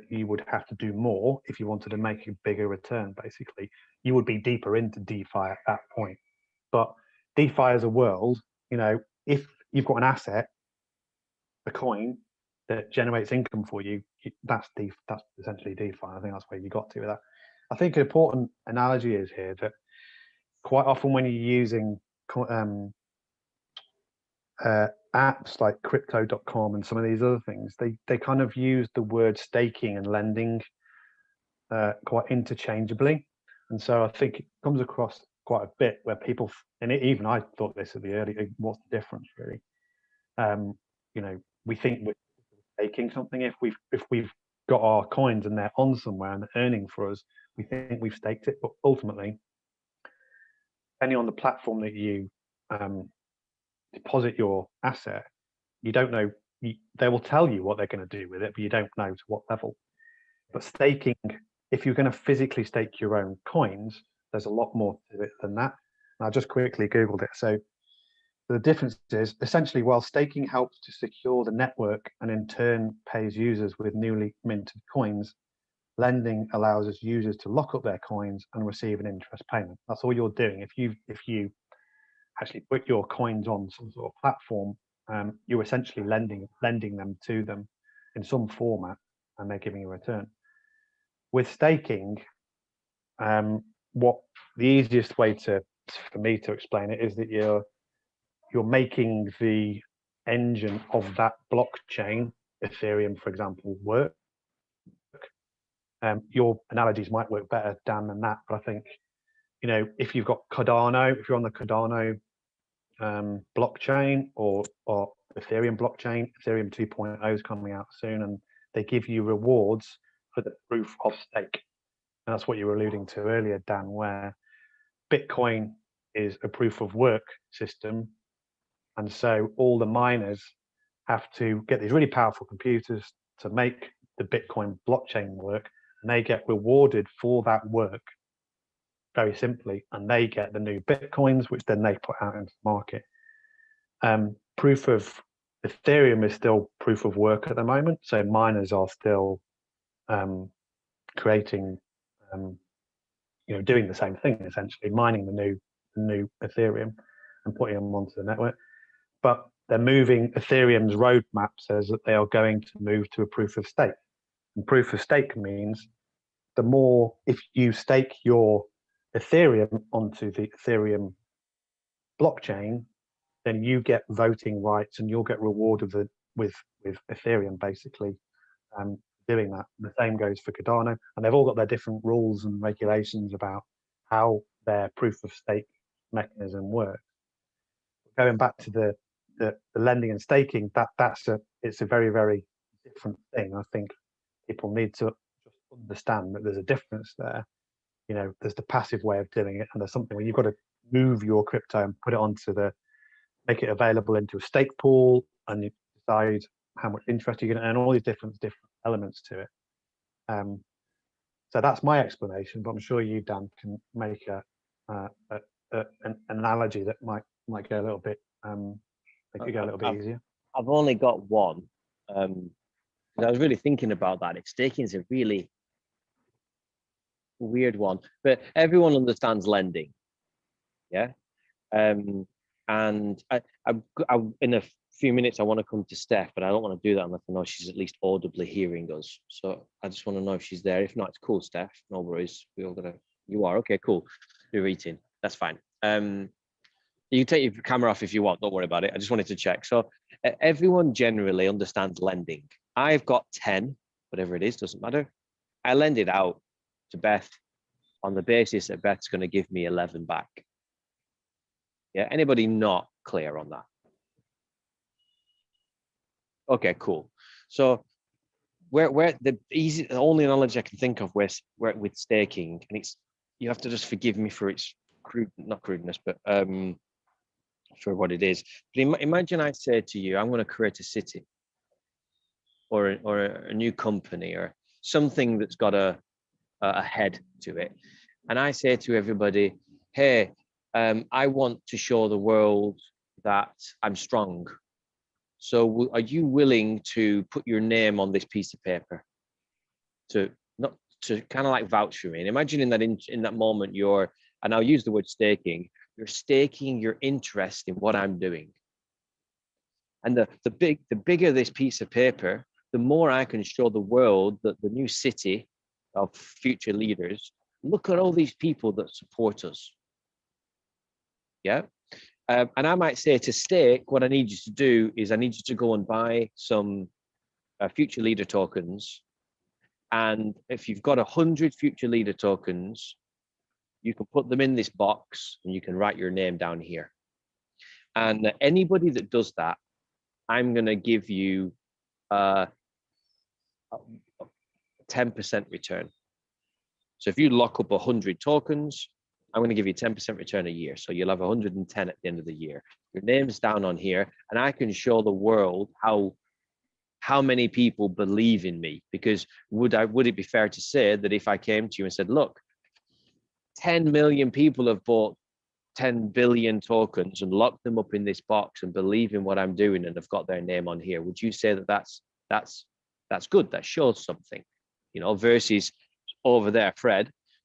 you would have to do more if you wanted to make a bigger return. Basically, you would be deeper into DeFi at that point. But DeFi as a world, if you've got an asset, a coin that generates income for you, that's essentially DeFi. I think that's where you got to with that. I think an important analogy is here that quite often when you're using apps like crypto.com and some of these other things, they kind of use the word staking and lending quite interchangeably. And so I think it comes across quite a bit where people, and even I thought this at the early, what's the difference really? We think we're staking something if we've got our coins and they're on somewhere and they're earning for us, we think we've staked it. But ultimately, depending on the platform that you deposit your asset, you don't know. They will tell you what they're going to do with it, but you don't know to what level. But staking, if you're going to physically stake your own coins, there's a lot more to it than that. And I just quickly Googled it. So the difference is essentially, while staking helps to secure the network and in turn pays users with newly minted coins, lending allows its users to lock up their coins and receive an interest payment. That's all you're doing. If you actually put your coins on some sort of platform, you're essentially lending them to them in some format, and they're giving you a return. With staking, what the easiest way for me to explain it is that you're making the engine of that blockchain, Ethereum, for example, work. Your analogies might work better, Dan, than that. But I think, if you've got Cardano, if you're on the Cardano blockchain or Ethereum blockchain, Ethereum 2.0 is coming out soon, and they give you rewards for the proof of stake. And that's what you were alluding to earlier, Dan, where Bitcoin is a proof of work system. And so all the miners have to get these really powerful computers to make the Bitcoin blockchain work, and they get rewarded for that work very simply, and they get the new Bitcoins, which then they put out into the market. Proof of Ethereum is still proof of work at the moment. So miners are still creating, doing the same thing, essentially mining the new Ethereum and putting them onto the network. But they're moving. Ethereum's roadmap says that they are going to move to a proof of stake. And proof of stake means the more, if you stake your Ethereum onto the Ethereum blockchain, then you get voting rights and you'll get rewarded with Ethereum, basically, doing that. And the same goes for Cardano, and they've all got their different rules and regulations about how their proof of stake mechanism works. Going back to the lending and staking, it's a very, very different thing. I think people need to just understand that there's a difference there. There's the passive way of doing it, and there's something where you've got to move your crypto and put it make it available into a stake pool, and you decide how much interest you're going to earn, all these different elements to it. So that's my explanation, but I'm sure you, Dan, can make an analogy that might go a little bit make it go a little bit easier. I've only got one. I was really thinking about that. Staking is a really weird one, but everyone understands lending. Yeah. And I in a few minutes, I want to come to Steph, but I don't want to do that unless I know she's at least audibly hearing us. So I just want to know if she's there. If not, it's cool, Steph. No worries. We're all gonna. You are okay. Cool. You're eating. That's fine. You can take your camera off if you want. Don't worry about it. I just wanted to check. So everyone generally understands lending. I've got 10, whatever it is, doesn't matter. I lend it out to Beth on the basis that Beth's going to give me 11 back. Yeah. Anybody not clear on that? Okay, cool. So where the only knowledge I can think of where with staking, and it's, you have to just forgive me for its not crudeness, but for what it is. But imagine I say to you, I'm going to create a city or a new company or something that's got a head to it, and I say to everybody, hey, I want to show the world that I'm strong. So are you willing to put your name on this piece of paper to kind of like vouch for me? And imagine in that moment and I'll use the word staking, you're staking your interest in what I'm doing. And the bigger this piece of paper, the more I can show the world that the new city of future leaders, look at all these people that support us. Yeah. And I might say to stake, what I need you to do is I need you to go and buy some future leader tokens. And if you've got 100 future leader tokens, you can put them in this box and you can write your name down here. And anybody that does that, I'm going to give you a 10% return. So if you lock up 100 tokens, I'm going to give you 10% return a year. So you'll have 110 at the end of the year. Your name's down on here, and I can show the world how many people believe in me. Because would it be fair to say that if I came to you and said, look, 10 million people have bought 10 billion tokens and locked them up in this box and believe in what I'm doing and have got their name on here, would you say that that's good? That shows something, you know, versus over there,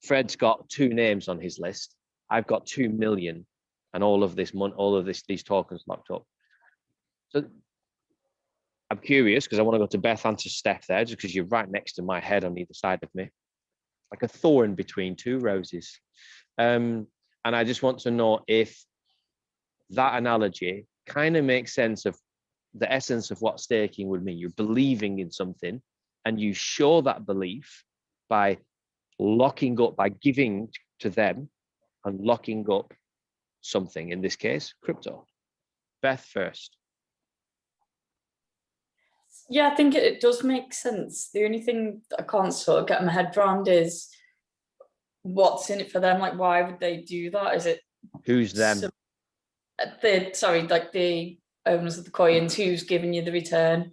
Fred's got 2 names on his list. I've got 2 million and all of these tokens locked up. So I'm curious because I want to go to Beth and to Steph there, just because you're right next to my head on either side of me, like a thorn between 2 roses. And I just want to know if that analogy kind of makes sense of the essence of what staking would mean. You're believing in something and you show that belief by locking up, by giving to them and locking up something, in this case, crypto. Beth first. Yeah, I think it does make sense. The only thing that I can't sort of get my head around is what's in it for them. Like, why would they do that? Is it who's them? Like the owners of the coins, who's giving you the return?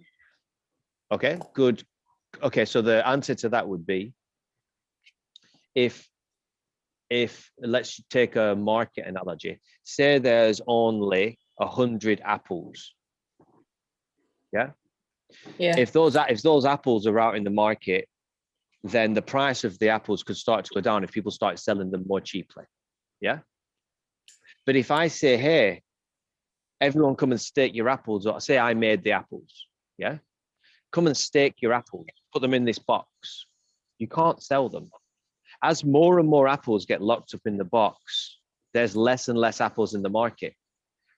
Okay, good. Okay, so the answer to that would be, if let's take a market analogy, say there's only 100 apples. Yeah. If those apples are out in the market, then the price of the apples could start to go down if people start selling them more cheaply. Yeah. But if I say, hey, everyone come and stake your apples, or say I made the apples, yeah, come and stake your apples, put them in this box. You can't sell them. As more and more apples get locked up in the box, there's less and less apples in the market.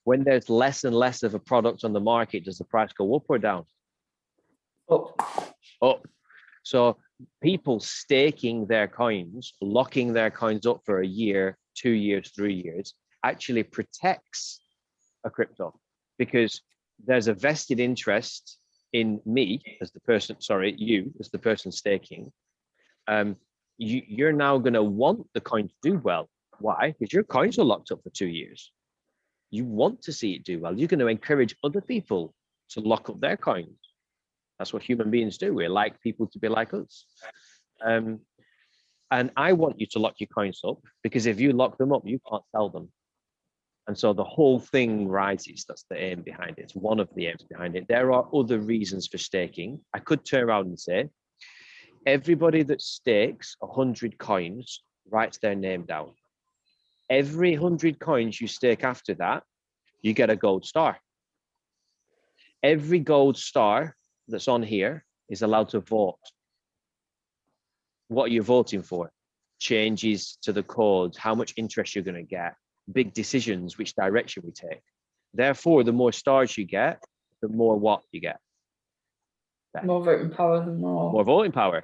When there's less and less of a product on the market, does the price go up or down? Up. So people staking their coins, locking their coins up for a year, 2 years, 3 years, actually protects a crypto, because there's a vested interest in me as the person, you as the person staking. You're now going to want the coin to do well. Why? Because your coins are locked up for 2 years. You want to see it do well. You're going to encourage other people to lock up their coins. That's what human beings do. We like people to be like us. And I want you to lock your coins up, because if you lock them up, you can't sell them. And so the whole thing rises. That's the aim behind it. It's one of the aims behind it. There are other reasons for staking. I could turn around and say, Everybody that stakes 100 coins writes their name down. Every 100 coins you stake after that, you get a gold star. Every gold star that's on here is allowed to vote. What are you voting for? Changes to the code, how much interest you're going to get, big decisions, which direction we take. Therefore, the more stars you get, the more what you get. More voting power than More voting power.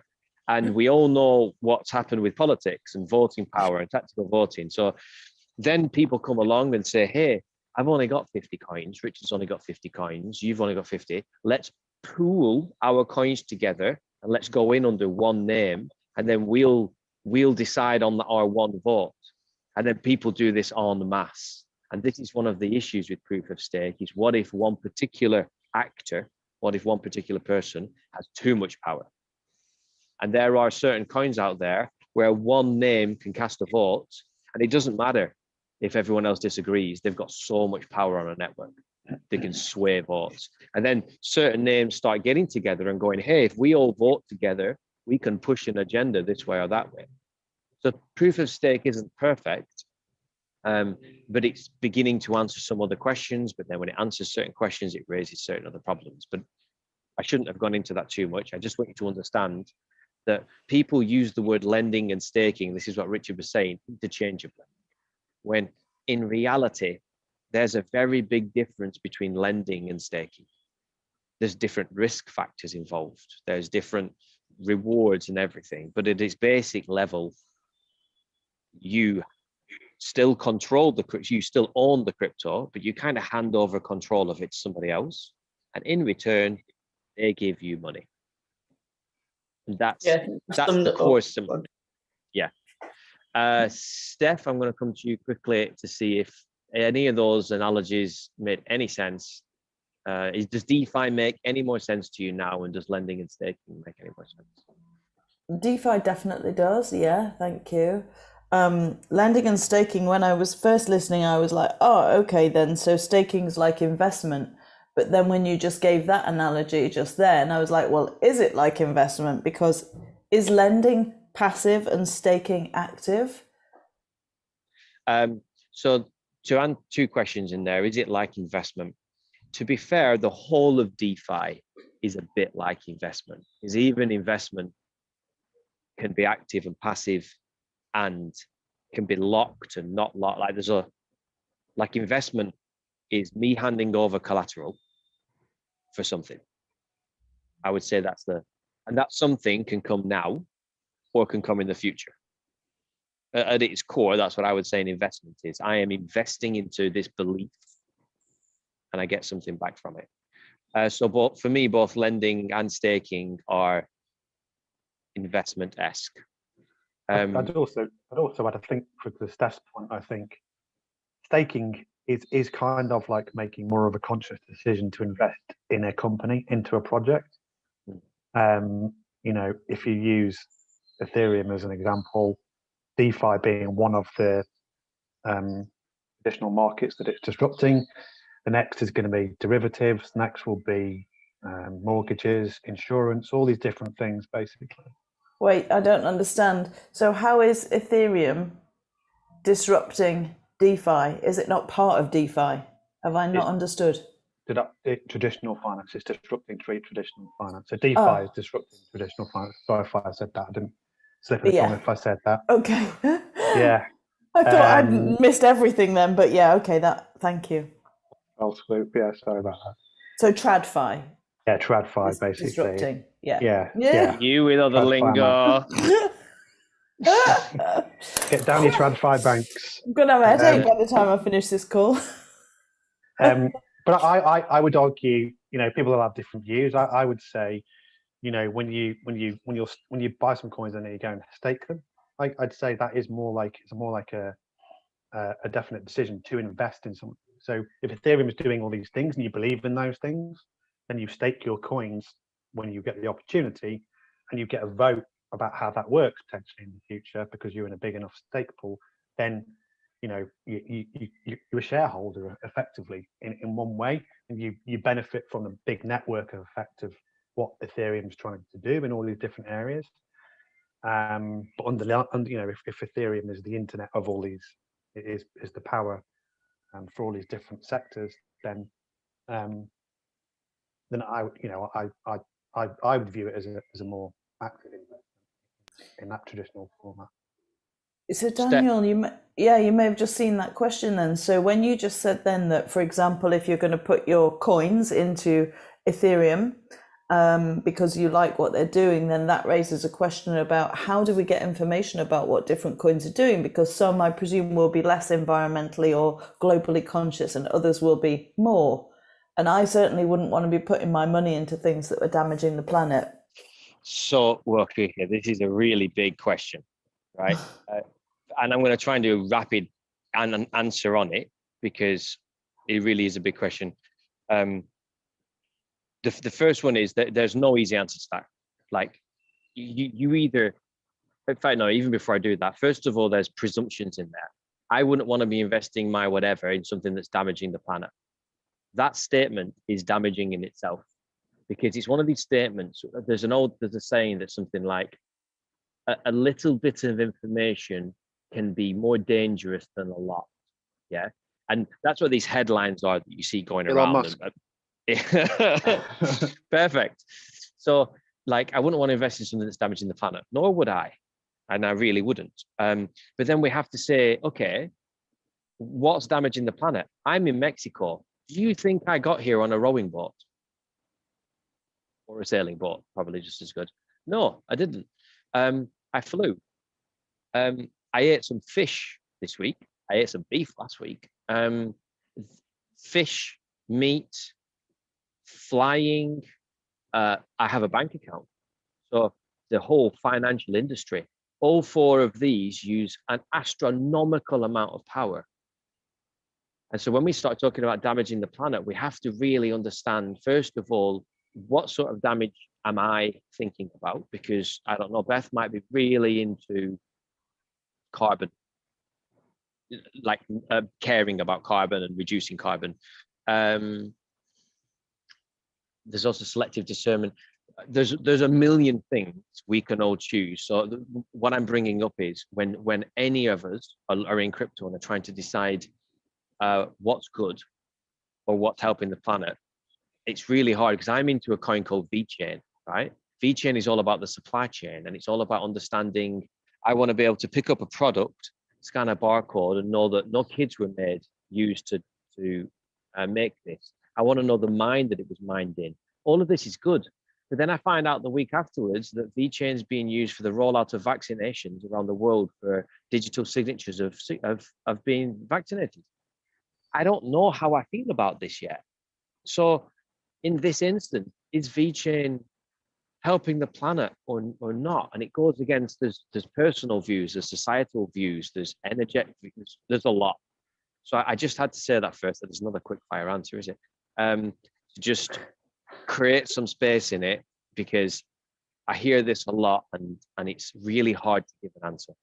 And we all know what's happened with politics and voting power and tactical voting. So then people come along and say, hey, I've only got 50 coins. Richard's only got 50 coins. You've only got 50. Let's pool our coins together and let's go in under one name. And then we'll decide on our one vote. And then people do this en masse. And this is one of the issues with proof of stake is what if one particular actor, what if one particular person has too much power? And there are certain coins out there where one name can cast a vote, and it doesn't matter if everyone else disagrees. They've got so much power on a network. They can sway votes. And then certain names start getting together and going, hey, if we all vote together, we can push an agenda this way or that way. So proof of stake isn't perfect, but it's beginning to answer some other questions. But then when it answers certain questions, it raises certain other problems. But I shouldn't have gone into that too much. I just want you to understand that people use the word lending and staking, this is what Richard was saying, interchangeably, when in reality, there's a very big difference between lending and staking. There's different risk factors involved. There's different rewards and everything, but at its basic level, you still control you still own the crypto, but you kind of hand over control of it to somebody else. And in return, they give you money. And that's the core symbol. Yeah. Steph, I'm going to come to you quickly to see if any of those analogies made any sense. Does DeFi make any more sense to you now, and does lending and staking make any more sense? DeFi definitely does. Yeah, thank you. Lending and staking, when I was first listening, I was like, oh, okay, then. So staking's like investment. But then when you just gave that analogy just then, I was like, well, is it like investment? Because is lending passive and staking active? So to answer two questions in there, is it like investment? To be fair, the whole of DeFi is a bit like investment. Is even investment can be active and passive, and can be locked and not locked. Like investment is me handing over collateral for something. I would say and that something can come now or can come in the future. At its core, that's what I would say an investment is. I am investing into this belief and I get something back from it. So for me, both lending and staking are investment-esque. I'd also add, I think, for the Steph's point, I think staking is kind of like making more of a conscious decision to invest in a company, into a project. If you use Ethereum as an example, DeFi being one of the additional markets that it's disrupting, the next is going to be derivatives, next will be mortgages, insurance, all these different things, basically. Wait, I don't understand. So how is Ethereum disrupting DeFi? Is it not part of DeFi? Have I not understood? Traditional finance is disrupting traditional finance. So DeFi is disrupting traditional finance. Sorry if I said that. I didn't slip in the tongue if I said that. Okay. Yeah. I thought I'd missed everything then, but yeah, okay, thank you. I'll swoop. Yeah, sorry about that. So TradFi. Yeah, TradFi basically. Disrupting. Yeah. Yeah. You with other lingo. Get down your TradFi banks. I'm gonna have a headache by the time I finish this call. But I would argue, people will have different views. I would say, when you buy some coins and then you go and stake them, I'd say that is more like a definite decision to invest in something. So if Ethereum is doing all these things and you believe in those things, then you stake your coins when you get the opportunity, and you get a vote about how that works potentially in the future because you're in a big enough stake pool. Then you're a shareholder effectively in one way, and you benefit from the big network effect of what Ethereum is trying to do in all these different areas. But you know, if Ethereum is the internet of all these, it is the power for all these different sectors, then I, you know, I would view it as a more active investment in that traditional format. So Daniel, you may have just seen that question then. So when you just said then that, for example, if you're going to put your coins into Ethereum because you like what they're doing, then that raises a question about how do we get information about what different coins are doing? Because some, I presume, will be less environmentally or globally conscious and others will be more. And I certainly wouldn't want to be putting my money into things that were damaging the planet. So, well, okay, this is a really big question, right? And I'm going to try and do a rapid answer on it because it really is a big question. The first one is that there's no easy answer to that. Like you either, in fact, no, even before I do that, first of all, there's presumptions in there. I wouldn't want to be investing my whatever in something that's damaging the planet. That statement is damaging in itself because it's one of these statements. There's a saying that's something like a little bit of information can be more dangerous than a lot. Yeah. And that's what these headlines are that you see going around. Perfect. So like, I wouldn't want to invest in something that's damaging the planet, nor would I. And I really wouldn't. But then we have to say, okay, what's damaging the planet? I'm in Mexico. Do you think I got here on a rowing boat? Or a sailing boat, probably just as good. No, I didn't. I flew. I ate some fish this week. I ate some beef last week. Fish, meat, flying. I have a bank account. So the whole financial industry, all four of these use an astronomical amount of power. And so when we start talking about damaging the planet, we have to really understand, first of all, what sort of damage am I thinking about? Because I don't know, Beth might be really into carbon, like caring about carbon and reducing carbon. There's also selective discernment. There's a million things we can all choose. So what I'm bringing up is when any of us are in crypto and are trying to decide what's good or what's helping the planet, it's really hard because I'm into a coin called VeChain, right? VeChain is all about the supply chain and it's all about understanding. I want to be able to pick up a product, scan a barcode and know that no kids were used to make this. I want to know the mine that it was mined in. All of this is good. But then I find out the week afterwards that VeChain is being used for the rollout of vaccinations around the world for digital signatures of being vaccinated. I don't know how I feel about this yet. So in this instance, is VeChain helping the planet or not? And it goes against, there's personal views, there's societal views, there's energetic views, there's a lot. So I just had to say that first. There's another quick fire answer, is it? To just create some space in it because I hear this a lot and it's really hard to give an answer.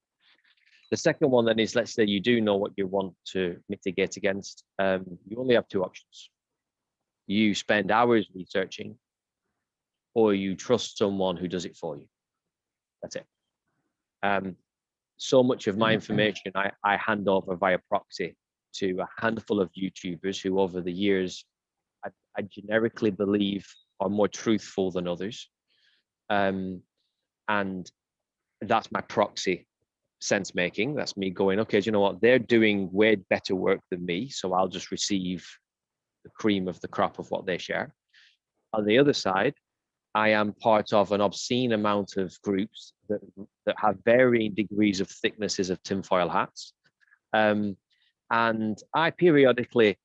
The second one then is, let's say you do know what you want to mitigate against. You only have two options. You spend hours researching or you trust someone who does it for you. That's it. So much of my information I hand over via proxy to a handful of YouTubers who over the years I generically believe are more truthful than others. And that's my proxy sense making. That's me going, okay, do you know what? They're doing way better work than me. So I'll just receive the cream of the crop of what they share. On the other side, I am part of an obscene amount of groups that have varying degrees of thicknesses of tinfoil hats. And I periodically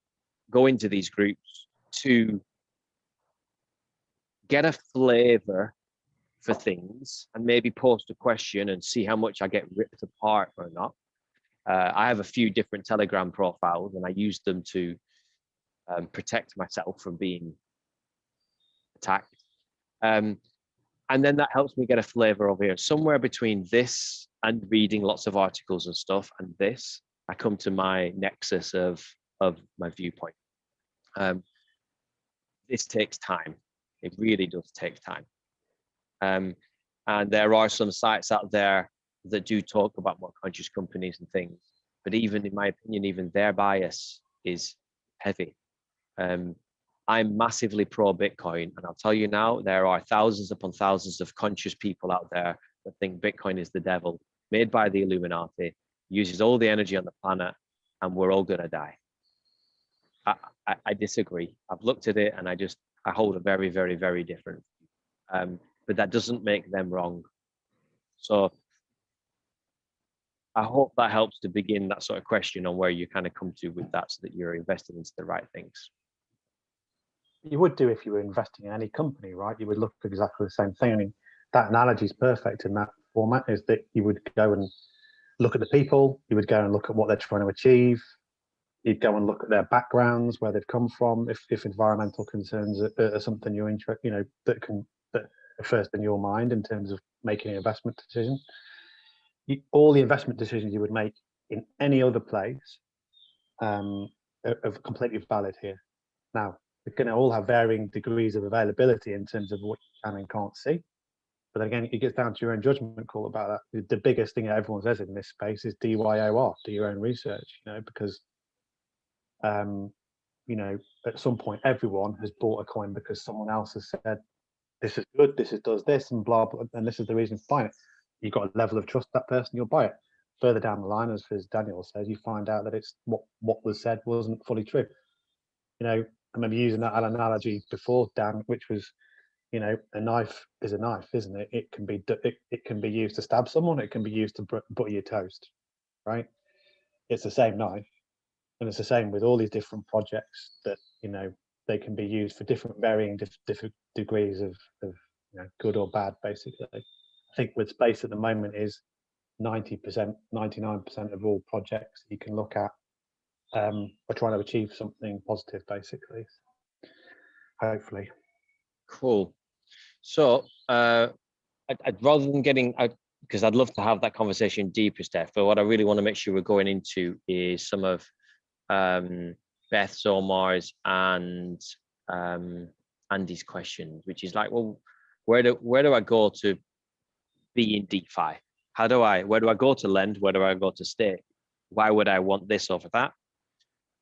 go into these groups to get a flavor for things and maybe post a question and see how much I get ripped apart or not. I have a few different Telegram profiles and I use them to protect myself from being attacked. And then that helps me get a flavor over here. Somewhere between this and reading lots of articles and stuff and this, I come to my nexus of my viewpoint. This takes time. It really does take time. And there are some sites out there that do talk about more conscious companies and things. But even in my opinion, even their bias is heavy. I'm massively pro Bitcoin. And I'll tell you now, there are thousands upon thousands of conscious people out there that think Bitcoin is the devil, made by the Illuminati, uses all the energy on the planet, and we're all going to die. I disagree. I've looked at it and I hold a very, very, very different. But that doesn't make them wrong. So I hope that helps to begin that sort of question on where you kind of come to with that, so that you're invested into the right things. You would do if you were investing in any company, right? You would look for exactly the same thing. I mean, that analogy is perfect in that format, is that you would go and look at the people, you would go and look at what they're trying to achieve, you'd go and look at their backgrounds, where they've come from, if environmental concerns are something you're interested, you know, that are first in your mind in terms of making an investment decision. All the investment decisions you would make in any other place are completely valid here. Now, they're going to all have varying degrees of availability in terms of what you can and can't see. But again, it gets down to your own judgment call about that. The biggest thing that everyone says in this space is DYOR, do your own research, you know, because, you know, at some point, everyone has bought a coin because someone else has said, this is good, does this, and blah, blah, and this is the reason for buying it. You've got a level of trust that person, you'll buy it. Further down the line, as Daniel says, you find out that it's what was said wasn't fully true. You know, I remember using that analogy before, Dan, which was, you know, a knife is a knife, isn't it? It can be used to stab someone. It can be used to butter your toast, right? It's the same knife, and it's the same with all these different projects that, you know, they can be used for different varying different degrees of you know, good or bad. Basically, I think with space at the moment is 90%, 99% of all projects you can look at are trying to achieve something positive, basically. Hopefully. Cool. So I'd rather than getting, because I'd love to have that conversation deeper, Steph, but what I really want to make sure we're going into is some of Beth Zomar's and Andy's questions, which is like, well, where do I go to be in DeFi? Where do I go to lend? Where do I go to stake? Why would I want this over that?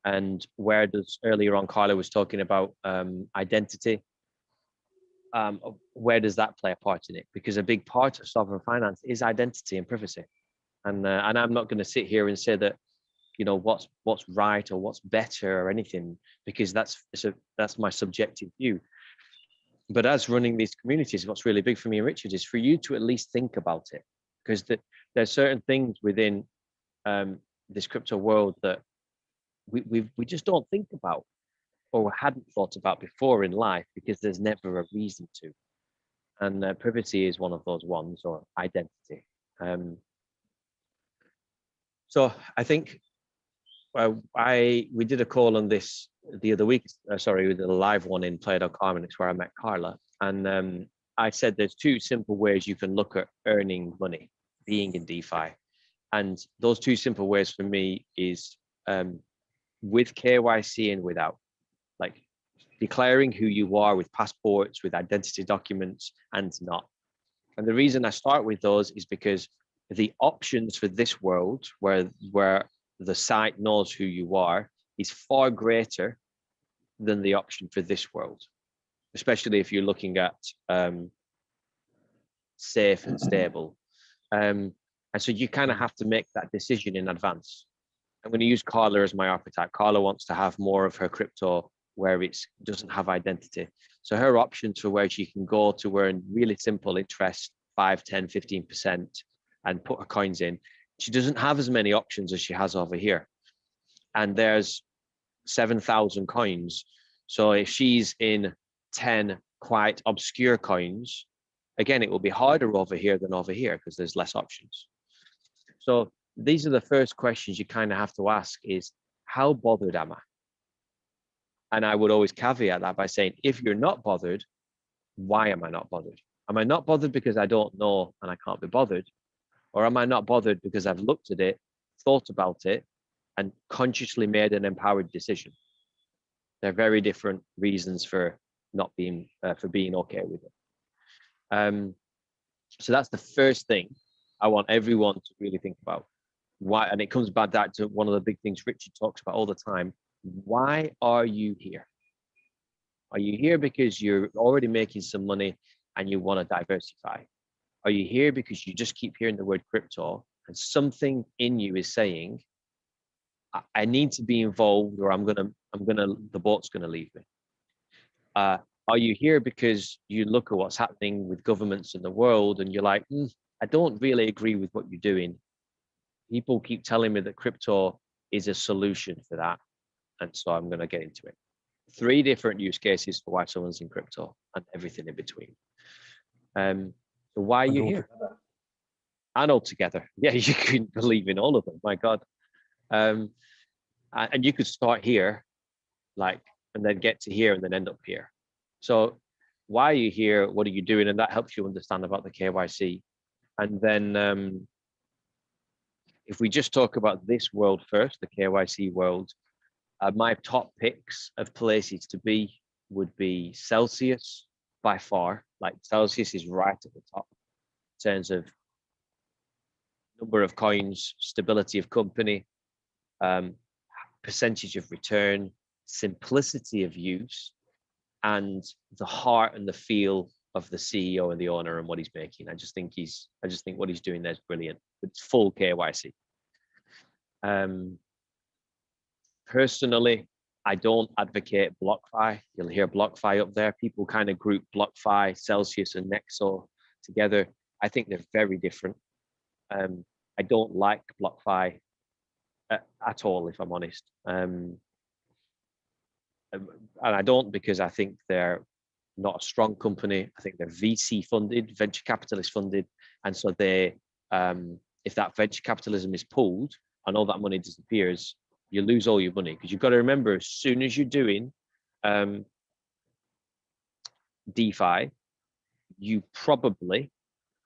And where does, earlier on, Carla was talking about identity. Where does that play a part in it? Because a big part of sovereign finance is identity and privacy. And I'm not going to sit here and say that, you know, what's right or what's better or anything, because that's my subjective view. But as running these communities, what's really big for me and Richard is for you to at least think about it, because there's certain things within this crypto world that we just don't think about, or hadn't thought about before in life, because there's never a reason to. And privacy is one of those ones, or identity. So I think we did a call on this the other week. We did a live one in Play.com, and it's where I met Carla. And I said there's two simple ways you can look at earning money, being in DeFi. And those two simple ways for me is with KYC and without, like declaring who you are with passports, with identity documents, and not. And the reason I start with those is because the options for this world, where the site knows who you are, is far greater than the option for this world, especially if you're looking at safe and stable. And so you kind of have to make that decision in advance. I'm going to use Carla as my archetype. Carla wants to have more of her crypto where it doesn't have identity. So her options for where she can go to earn really simple interest, 5, 10, 15%, and put her coins in, she doesn't have as many options as she has over here. And there's 7,000 coins. So if she's in 10 quite obscure coins, again, it will be harder over here than over here because there's less options. So these are the first questions you kind of have to ask is, how bothered am I? And I would always caveat that by saying, if you're not bothered, why am I not bothered? Am I not bothered because I don't know and I can't be bothered? Or am I not bothered because I've looked at it, thought about it, and consciously made an empowered decision? They're very different reasons for not being, for being okay with it. So that's the first thing I want everyone to really think about. Why? And it comes back to one of the big things Richard talks about all the time. Why are you here? Are you here because you're already making some money and you want to diversify? Are you here because you just keep hearing the word crypto and something in you is saying, I need to be involved, or the boat's gonna leave me? Are you here because you look at what's happening with governments in the world and you're like, I don't really agree with what you're doing. People keep telling me that crypto is a solution for that, and so I'm going to get into it. 3 different use cases for why someone's in crypto and everything in between. So why are you here? And altogether, yeah, you can believe in all of them. My God, and you could start here, and then get to here and then end up here. So why are you here? What are you doing? And that helps you understand about the KYC. And then if we just talk about this world first, the KYC world, my top picks of places to be would be Celsius by far. Like Celsius is right at the top in terms of number of coins, stability of company, percentage of return, simplicity of use, and the heart and the feel of the CEO and the owner and what he's making. I just think what he's doing there is brilliant. It's full KYC. Personally, I don't advocate BlockFi. You'll hear BlockFi up there. People kind of group BlockFi, Celsius, and Nexo together. I think they're very different. I don't like BlockFi at all, if I'm honest. And I don't because I think they're not a strong company. I think they're VC funded, venture capitalist funded. And so they, if that venture capitalism is pulled and all that money disappears, you lose all your money. Because you've got to remember, as soon as you're doing DeFi, you probably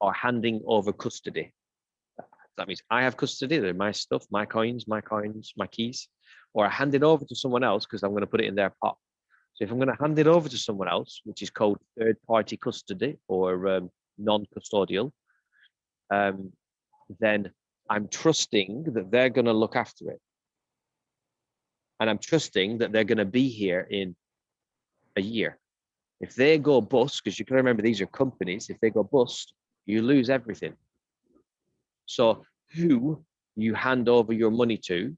are handing over custody. That means I have custody, they're my stuff, my coins, my keys, or I hand it over to someone else because I'm going to put it in their pot. So if I'm going to hand it over to someone else, which is called third-party custody or non-custodial, then I'm trusting that they're going to look after it. And I'm trusting that they're going to be here in a year. If they go bust, because you can remember these are companies, if they go bust, you lose everything. So who you hand over your money to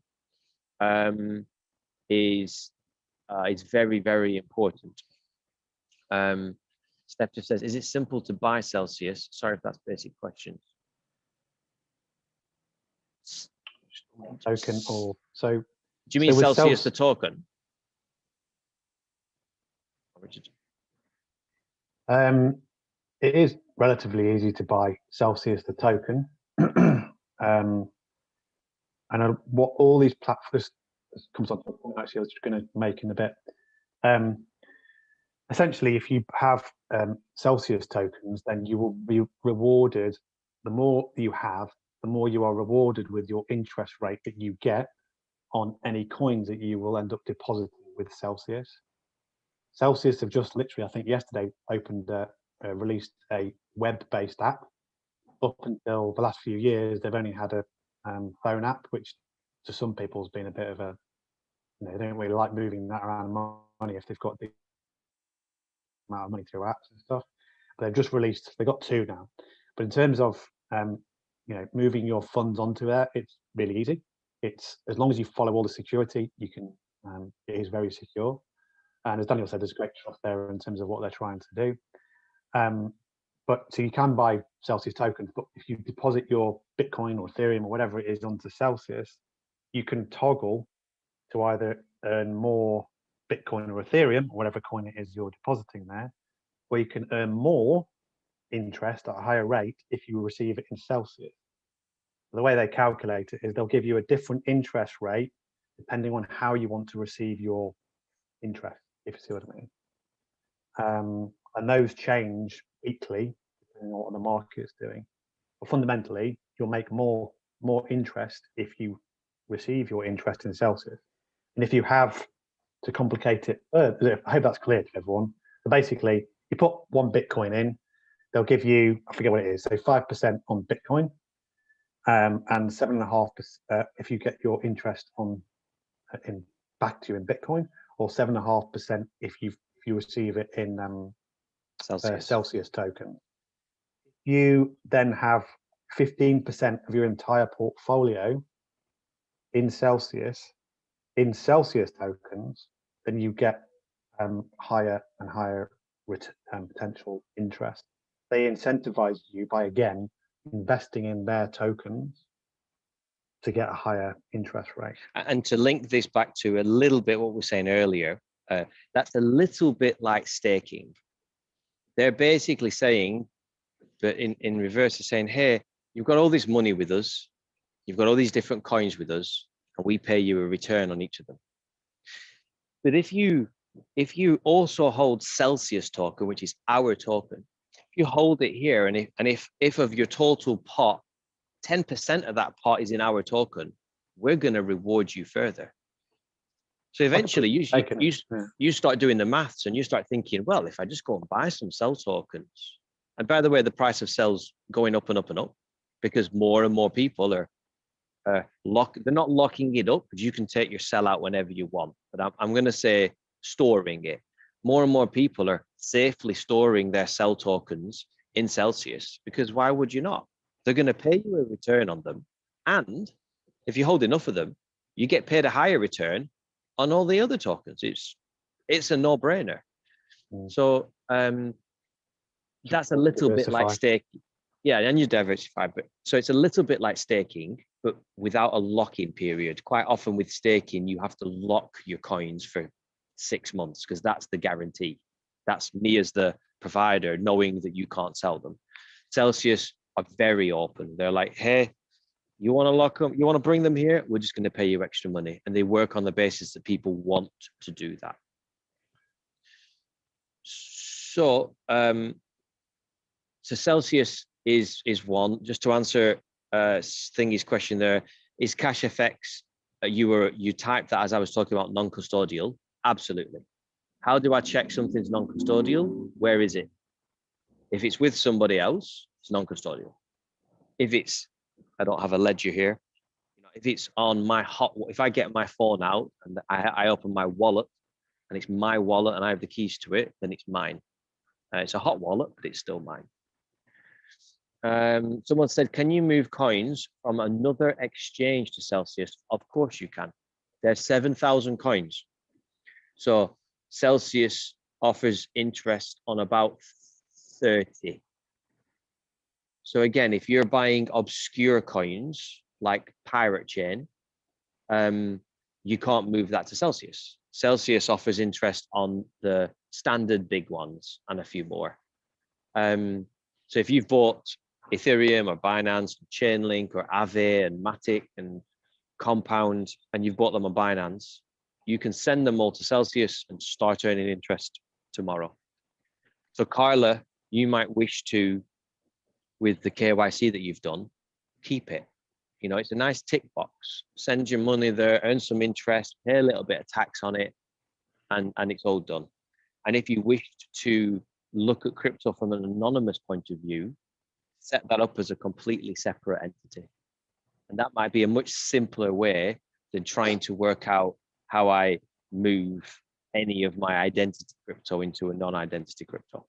is very, very important. Steph just says, is it simple to buy Celsius? Sorry if that's basic questions. Token or so. Do you mean so Celsius the token? It is relatively easy to buy Celsius the token. And what all these platforms comes on to the point actually I was just going to make in a bit. Essentially, if you have Celsius tokens, then you will be rewarded. The more you have, the more you are rewarded with your interest rate that you get on any coins that you will end up depositing with Celsius. Celsius have just literally, I think yesterday, released a web-based app. Up until the last few years, they've only had a phone app, which to some people has been a bit of a, they don't really like moving that around money if they've got the amount of money through apps and stuff. But they've just released, they've got 2 now. But in terms of moving your funds onto there, it's really easy. It's as long as you follow all the security, you can. It is very secure. And as Daniel said, there's great trust there in terms of what they're trying to do. But so you can buy Celsius tokens, but if you deposit your Bitcoin or Ethereum or whatever it is onto Celsius, you can toggle to either earn more Bitcoin or Ethereum, or whatever coin it is you're depositing there, or you can earn more interest at a higher rate if you receive it in Celsius. The way they calculate it is they'll give you a different interest rate depending on how you want to receive your interest, if you see what I mean. And those change weekly depending on what the market is doing. But fundamentally, you'll make more interest if you receive your interest in Celsius. And if you have to complicate it, I hope that's clear to everyone. So basically, you put 1 Bitcoin in, they'll give you, I forget what it is, so 5% on Bitcoin, and 7.5% if you get your interest on back to you in Bitcoin, or 7.5% if you receive it in Celsius token. You then have 15% of your entire portfolio in Celsius tokens, then you get higher and higher potential interest. They incentivize you by, again, investing in their tokens to get a higher interest rate. And to link this back to a little bit what we were saying earlier, that's a little bit like staking. They're basically saying, but in reverse, they're saying, hey, you've got all this money with us, you've got all these different coins with us, and we pay you a return on each of them. But if you also hold Celsius token, which is our token, if you hold it here, and if of your total pot, 10% of that pot is in our token, we're going to reward you further. So eventually you start doing the maths and you start thinking, well, if I just go and buy some Cell tokens, and by the way, the price of Cell's going up and up and up because more and more people are they're not locking it up, because you can take your Cell out whenever you want, but I'm going to say storing it. More and more people are safely storing their Cell tokens in Celsius, because why would you not? They're going to pay you a return on them, and if you hold enough of them, you get paid a higher return on all the other tokens. It's a no-brainer. So that's a little bit like staking. Yeah, and you diversify, but so it's a little bit like staking, but without a lock-in period. Quite often with staking, you have to lock your coins for 6 months, because that's the guarantee. That's me as the provider knowing that you can't sell them. Celsius are very open. They're like, hey, you want to lock them, you want to bring them here, we're just going to pay you extra money. And they work on the basis that people want to do that. So so Celsius is one. Just to answer Thingy's question there, is CashFX, you typed that as I was talking about non-custodial? Absolutely. How do I check something's non-custodial? Where is it? If it's with somebody else, it's non-custodial. If it's, I don't have a ledger here, if it's on my if I get my phone out and I open my wallet and it's my wallet and I have the keys to it, then it's mine. It's a hot wallet, but it's still mine. Someone said, can you move coins from another exchange to Celsius? Of course you can. There's 7,000 coins. So Celsius offers interest on about 30. So again, if you're buying obscure coins like Pirate Chain, you can't move that to Celsius. Celsius offers interest on the standard big ones and a few more. So if you've bought Ethereum or Binance, Chainlink or Aave and Matic and Compound, and you've bought them on Binance, you can send them all to Celsius and start earning interest tomorrow. So Carla, you might wish to, with the KYC that you've done, keep it. You know, it's a nice tick box. Send your money there, earn some interest, pay a little bit of tax on it, and it's all done. And if you wished to look at crypto from an anonymous point of view, set that up as a completely separate entity. And that might be a much simpler way than trying to work out how I move any of my identity crypto into a non-identity crypto.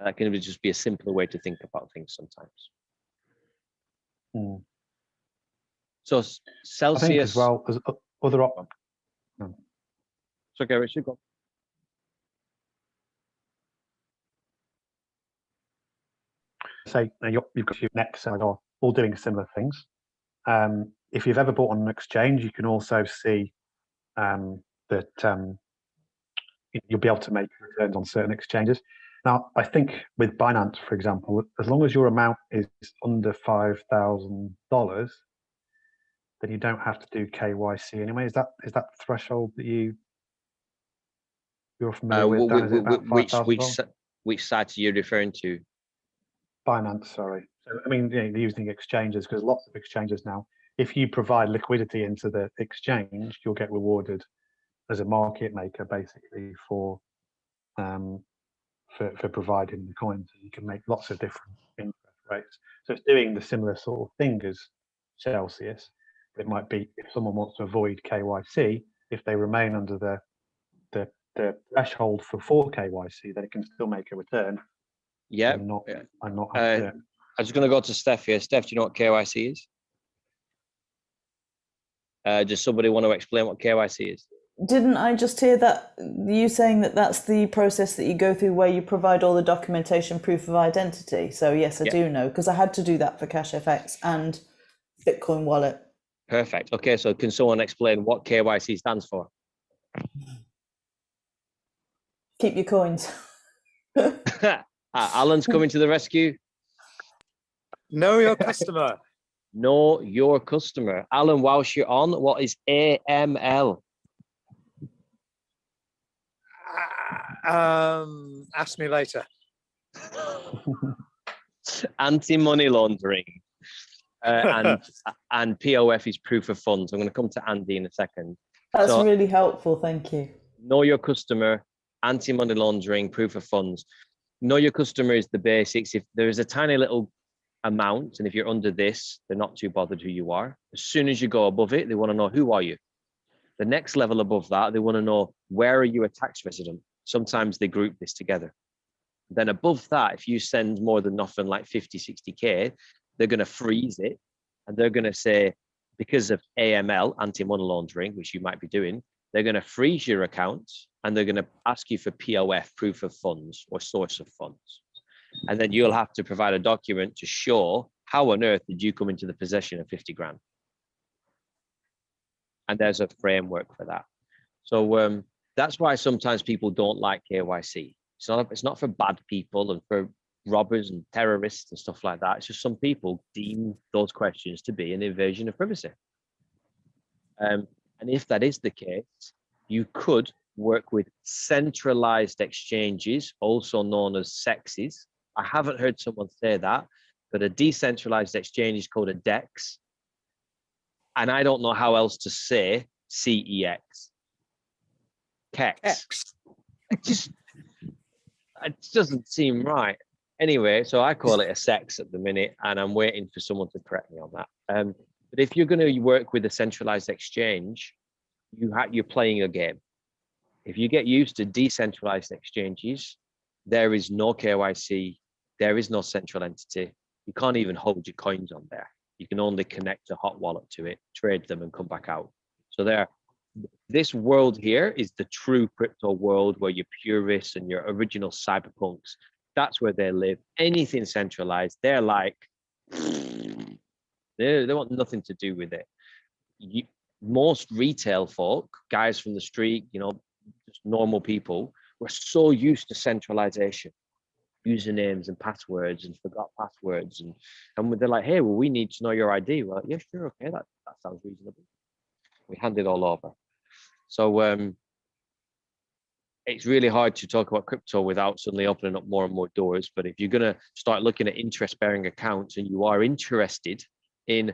That can just be a simpler way to think about things sometimes. So Celsius, I think as well as other options. It's okay, Richard, go. Say you've got your next are all doing similar things. If you've ever bought on an exchange, you can also see that you'll be able to make returns on certain exchanges. Now, I think with Binance, for example, as long as your amount is under $5,000, then you don't have to do KYC anyway. Is that the threshold that you're familiar with? Dan, is it about $5,000? Which site are you referring to? Binance, sorry. So, I mean, they're using exchanges because lots of exchanges now, if you provide liquidity into the exchange, you'll get rewarded as a market maker, basically, for for providing the coins. You can make lots of different interest rates. So it's doing the similar sort of thing as Celsius. It might be if someone wants to avoid KYC, if they remain under the threshold for KYC, then it can still make a return. Yeah. And not have to. I'm just going to go to Steph here. Steph, do you know what KYC is? Does somebody want to explain what KYC is? Didn't I just hear that you saying that that's the process that you go through where you provide all the documentation, proof of identity? So yes, I do know, because I had to do that for CashFX and Bitcoin wallet. Perfect. Okay, so can someone explain what KYC stands for? Keep your coins. Alan's coming to the rescue. Know your customer. Know your customer. Alan, whilst you're on, what is AML? Ask me later. Anti-money laundering. And POF is proof of funds. I'm going to come to Andy in a second. That's really helpful. Thank you. Know your customer, anti-money laundering, proof of funds. Know your customer is the basics. If there is a tiny little amount, and if you're under this, they're not too bothered who you are. As soon as you go above it, they want to know, who are you? The next level above that, they want to know, where are you a tax resident? Sometimes they group this together. Then above that, if you send more than nothing like 50, 60K, they're going to freeze it. And they're going to say, because of AML, anti-money laundering, which you might be doing, they're going to freeze your account and they're going to ask you for POF, proof of funds, or source of funds. And then you'll have to provide a document to show how on earth did you come into the possession of 50 grand. And there's a framework for that. So that's why sometimes people don't like KYC. It's not for bad people and for robbers and terrorists and stuff like that. It's just some people deem those questions to be an invasion of privacy. And if that is the case, you could work with centralized exchanges, also known as SEXs. I haven't heard someone say that, but a decentralized exchange is called a DEX. And I don't know how else to say CEX. KEX. It doesn't seem right. Anyway, so I call it a SEX at the minute, and I'm waiting for someone to correct me on that. But if you're going to work with a centralized exchange, you're playing a game. If you get used to decentralized exchanges, there is no KYC, there is no central entity. You can't even hold your coins on there. You can only connect a hot wallet to it, trade them, and come back out. So this world here is the true crypto world where your purists and your original cyberpunks, that's where they live. Anything centralized, they're like, they want nothing to do with it. Most retail folk, guys from the street, just normal people, we're so used to centralization, usernames and passwords, and forgot passwords, and they're like, hey, well, we need to know your ID. Well, yeah, sure, okay, that sounds reasonable. We hand it all over. So it's really hard to talk about crypto without suddenly opening up more and more doors. But if you're going to start looking at interest-bearing accounts and you are interested in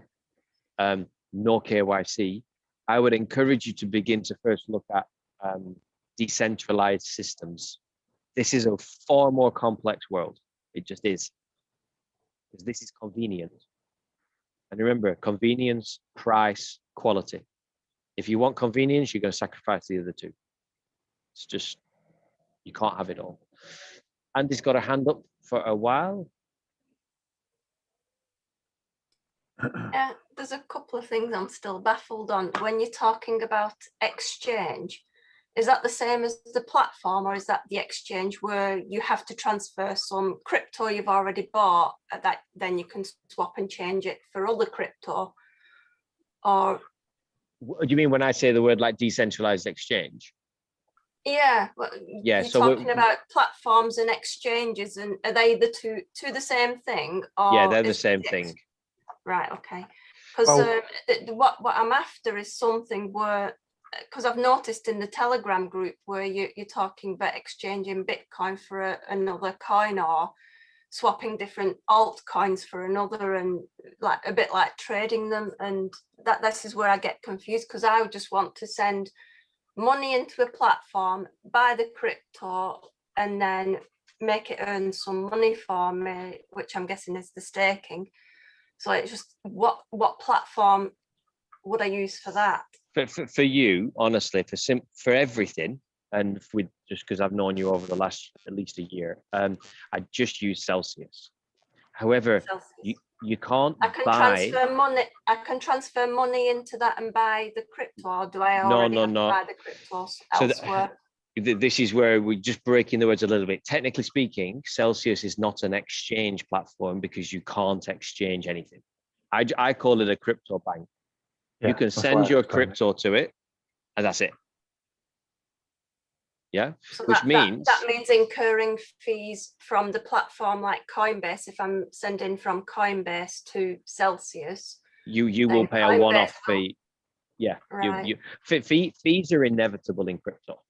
no KYC, I would encourage you to begin to first look at decentralized systems. This is a far more complex world. It just is. Because this is convenient. And remember, convenience, price, quality. If you want convenience, you're going to sacrifice the other two. It's just, you can't have it all. Andy's got a hand up for a while. There's a couple of things I'm still baffled on. When you're talking about exchange, is that the same as the platform, or is that the exchange where you have to transfer some crypto you've already bought that then you can swap and change it for other crypto? Or what do you mean when I say the word like decentralized exchange? Yeah, well, yeah. You're So talking about platforms and exchanges, and are they the two the same thing? Or yeah, they're the same thing. Right. Okay. Because what I'm after is something where, because I've noticed in the Telegram group where you're talking about exchanging Bitcoin for another coin, or swapping different altcoins for another, and like a bit like trading them, and this is where I get confused, because I would just want to send money into a platform, buy the crypto, and then make it earn some money for me, which I'm guessing is the staking. So it's just what platform would I use for that? For you, honestly, for everything, and just because I've known you over the last at least a year, I just use Celsius. However, Celsius. you can't I can buy. transfer money. I can transfer money into that and buy the crypto, or do I already have to buy the cryptos elsewhere? This is where we're just breaking the words a little bit. Technically speaking, Celsius is not an exchange platform because you can't exchange anything. I call it a crypto bank. Yeah, you can send your crypto to it, and that's it. Yeah, so which means that means incurring fees from the platform like Coinbase. If I'm sending from Coinbase to Celsius, you will pay a one-off fee. Yeah, right. Fees are inevitable in crypto.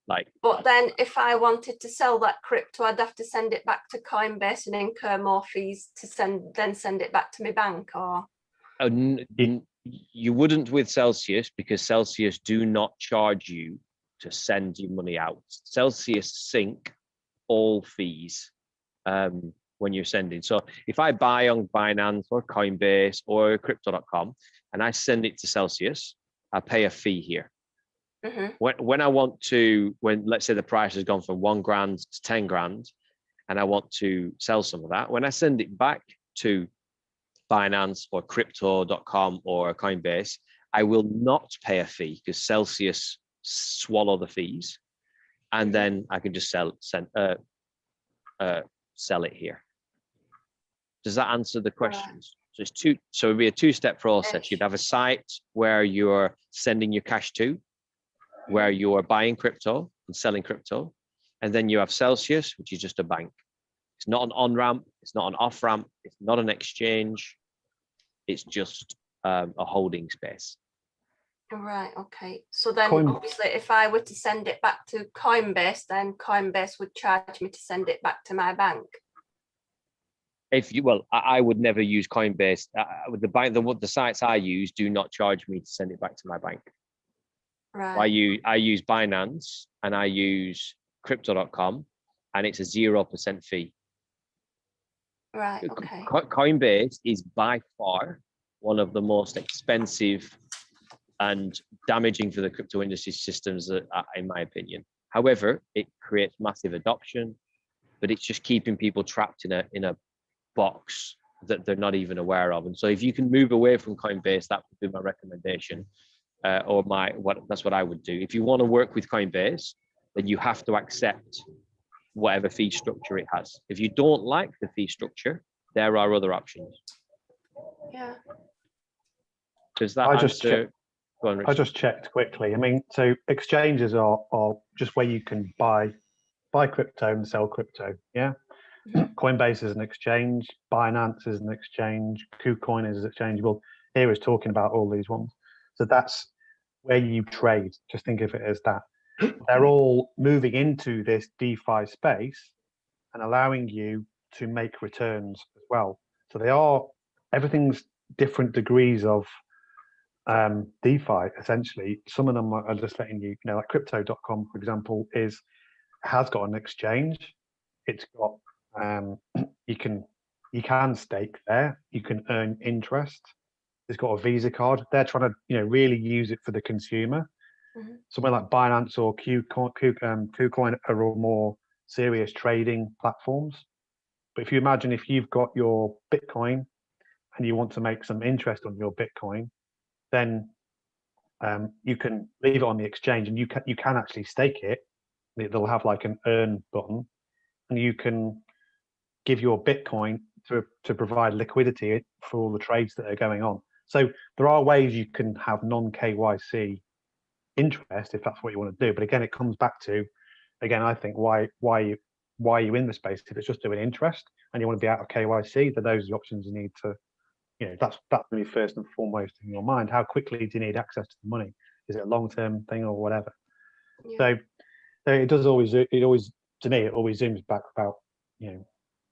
But then if I wanted to sell that crypto, I'd have to send it back to Coinbase and incur more fees to send it back to my bank, or you wouldn't with Celsius, because Celsius do not charge you to send your money out. Celsius sync all fees when you're sending. So if I buy on Binance or Coinbase or crypto.com and I send it to Celsius, I pay a fee here. When I want to, let's say the price has gone from 1 grand to 10 grand, and I want to sell some of that, when I send it back to Binance or crypto.com or Coinbase, I will not pay a fee because Celsius swallow the fees, and then I can just sell it here. Does that answer the questions? So it's so it'd be a two-step process. You'd have a site where you're sending your cash to, where you're buying crypto and selling crypto, and then you have Celsius, which is just a bank. It's not an on-ramp, it's not an off-ramp, it's not an exchange, it's just a holding space. Right, okay. So then obviously if I were to send it back to Coinbase, then Coinbase would charge me to send it back to my bank. I would never use Coinbase. With the sites I use do not charge me to send it back to my bank. Right. I use Binance and I use crypto.com, and it's a 0% fee. Right, okay. Coinbase is by far one of the most expensive and damaging for the crypto industry systems, in my opinion. However, it creates massive adoption, but it's just keeping people trapped in a box that they're not even aware of. And so if you can move away from Coinbase, that would be my recommendation, that's what I would do. If you want to work with Coinbase, then you have to accept whatever fee structure it has. If you don't like the fee structure, there are other options. Yeah. Does that answer? Go on, Richard. I just checked quickly. I mean, so exchanges are just where you can buy crypto and sell crypto. Yeah. Coinbase is an exchange. Binance is an exchange. KuCoin is exchangeable. Here is talking about all these ones. So that's where you trade. Just think of it as that. They're all moving into this DeFi space and allowing you to make returns as well. So everything's different degrees of DeFi, essentially. Some of them are just letting you, like crypto.com, for example, has got an exchange. It's got you can stake there. You can earn interest. It's got a Visa card. They're trying to really use it for the consumer. Somewhere like Binance or KuCoin are all more serious trading platforms. But if you imagine if you've got your Bitcoin and you want to make some interest on your Bitcoin, then you can leave it on the exchange, and you can actually stake it. They'll have like an earn button, and you can give your Bitcoin to provide liquidity for all the trades that are going on. So there are ways you can have non-KYC interest if that's what you want to do. But again, it comes back to, I think why are you in the space? If it's just doing interest and you want to be out of KYC, then those are the options you need to. That's really first and foremost in your mind. How quickly do you need access to the money? Is it a long-term thing or whatever? Yeah. So it always to me, it always zooms back about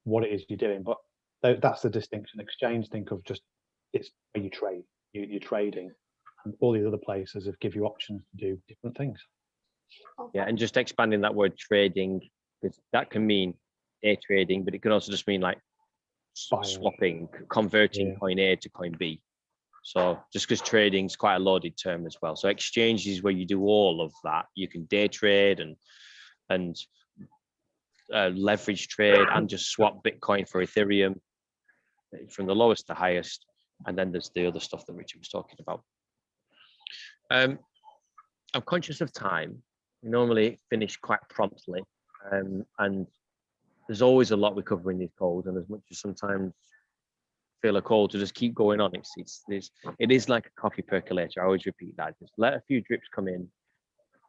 what it is you're doing. But that's the distinction. Exchange, think of just it's where you trade. You're trading, and all these other places give you options to do different things. Yeah, and just expanding that word trading, because that can mean day trading, but it can also just mean like swapping, converting coin A to coin B. So just because trading is quite a loaded term as well. So exchange is where you do all of that. You can day trade and leverage trade and just swap Bitcoin for Ethereum from the lowest to highest. And then there's the other stuff that Richard was talking about. I'm conscious of time. We normally finish quite promptly, and there's always a lot we cover in these calls, and as much as sometimes feel a call to just keep going on, it is like a coffee percolator. I always repeat that. Just let a few drips come in.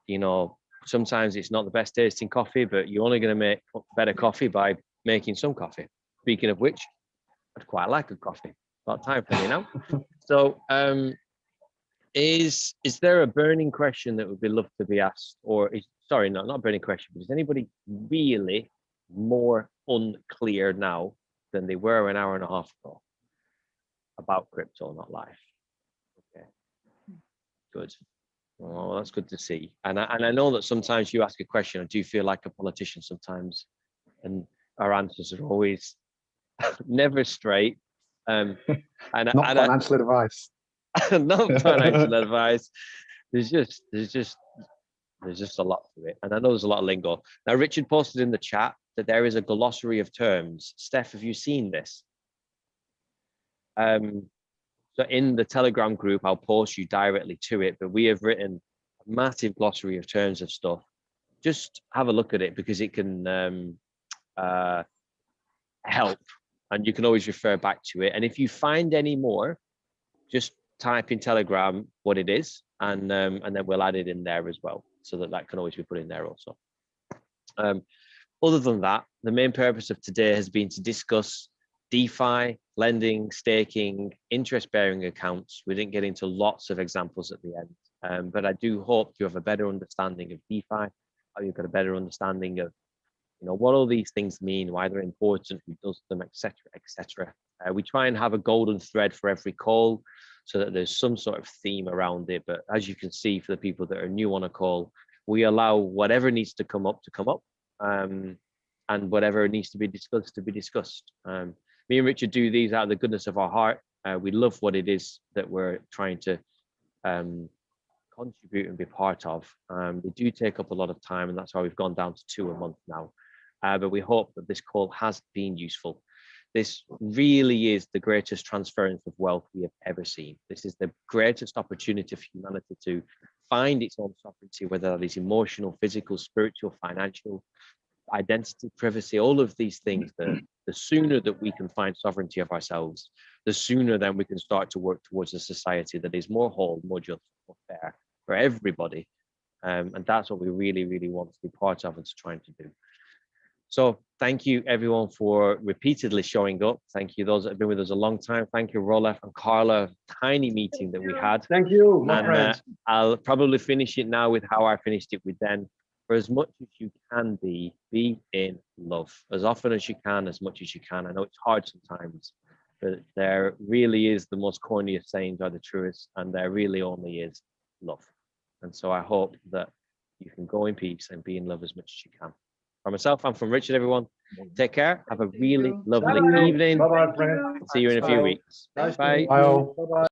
You know, sometimes it's not the best tasting coffee, but you're only going to make better coffee by making some coffee. Speaking of which, I'd quite like a coffee. About time for me now. So, is there a burning question that would be loved to be asked, or sorry, not a burning question, but is anybody really more unclear now than they were an hour and a half ago about crypto, not life? Okay, good. Well, that's good to see. And I know that sometimes you ask a question, I do feel like a politician sometimes, and our answers are always never straight. Not financial advice. Not financial advice. There's just a lot to it, and I know there's a lot of lingo. Now, Richard posted in the chat that there is a glossary of terms. Steph, have you seen this? So in the Telegram group, I'll post you directly to it, but we have written a massive glossary of terms of stuff. Just have a look at it because it can help, and you can always refer back to it. And if you find any more, just type in Telegram what it is, and then we'll add it in there as well, so that can always be put in there also. Other than that, the main purpose of today has been to discuss DeFi, lending, staking, interest-bearing accounts. We didn't get into lots of examples at the end, but I do hope you have a better understanding of DeFi, how you've got a better understanding of, you know, what all these things mean, why they're important, who does them, etc., etc. We try and have a golden thread for every call so that there's some sort of theme around it. But as you can see, for the people that are new on a call, we allow whatever needs to come up, and whatever needs to be discussed. Me and Richard do these out of the goodness of our heart. We love what it is that we're trying to contribute and be part of. They do take up a lot of time, and that's why we've gone down to 2 a month now. But we hope that this call has been useful. This really is the greatest transference of wealth we have ever seen. This is the greatest opportunity for humanity to find its own sovereignty, whether that is emotional, physical, spiritual, financial, identity, privacy, all of these things. The sooner that we can find sovereignty of ourselves, the sooner then we can start to work towards a society that is more whole, more just, more fair for everybody. And that's what we really, really want to be part of and to trying to do. So thank you everyone for repeatedly showing up. Thank you those that have been with us a long time. Thank you, Rolef and Carla. Tiny meeting that we had. Thank you, my friends. I'll probably finish it now with how I finished it with them. For as much as you can be in love. As often as you can, as much as you can. I know it's hard sometimes, but there really is the most corniest sayings are the truest, and there really only is love. And so I hope that you can go in peace and be in love as much as you can. From myself and from Richard, everyone, take care. Have a really lovely evening. Bye-bye, friend. See you in a few weeks. Nice Bye. Bye.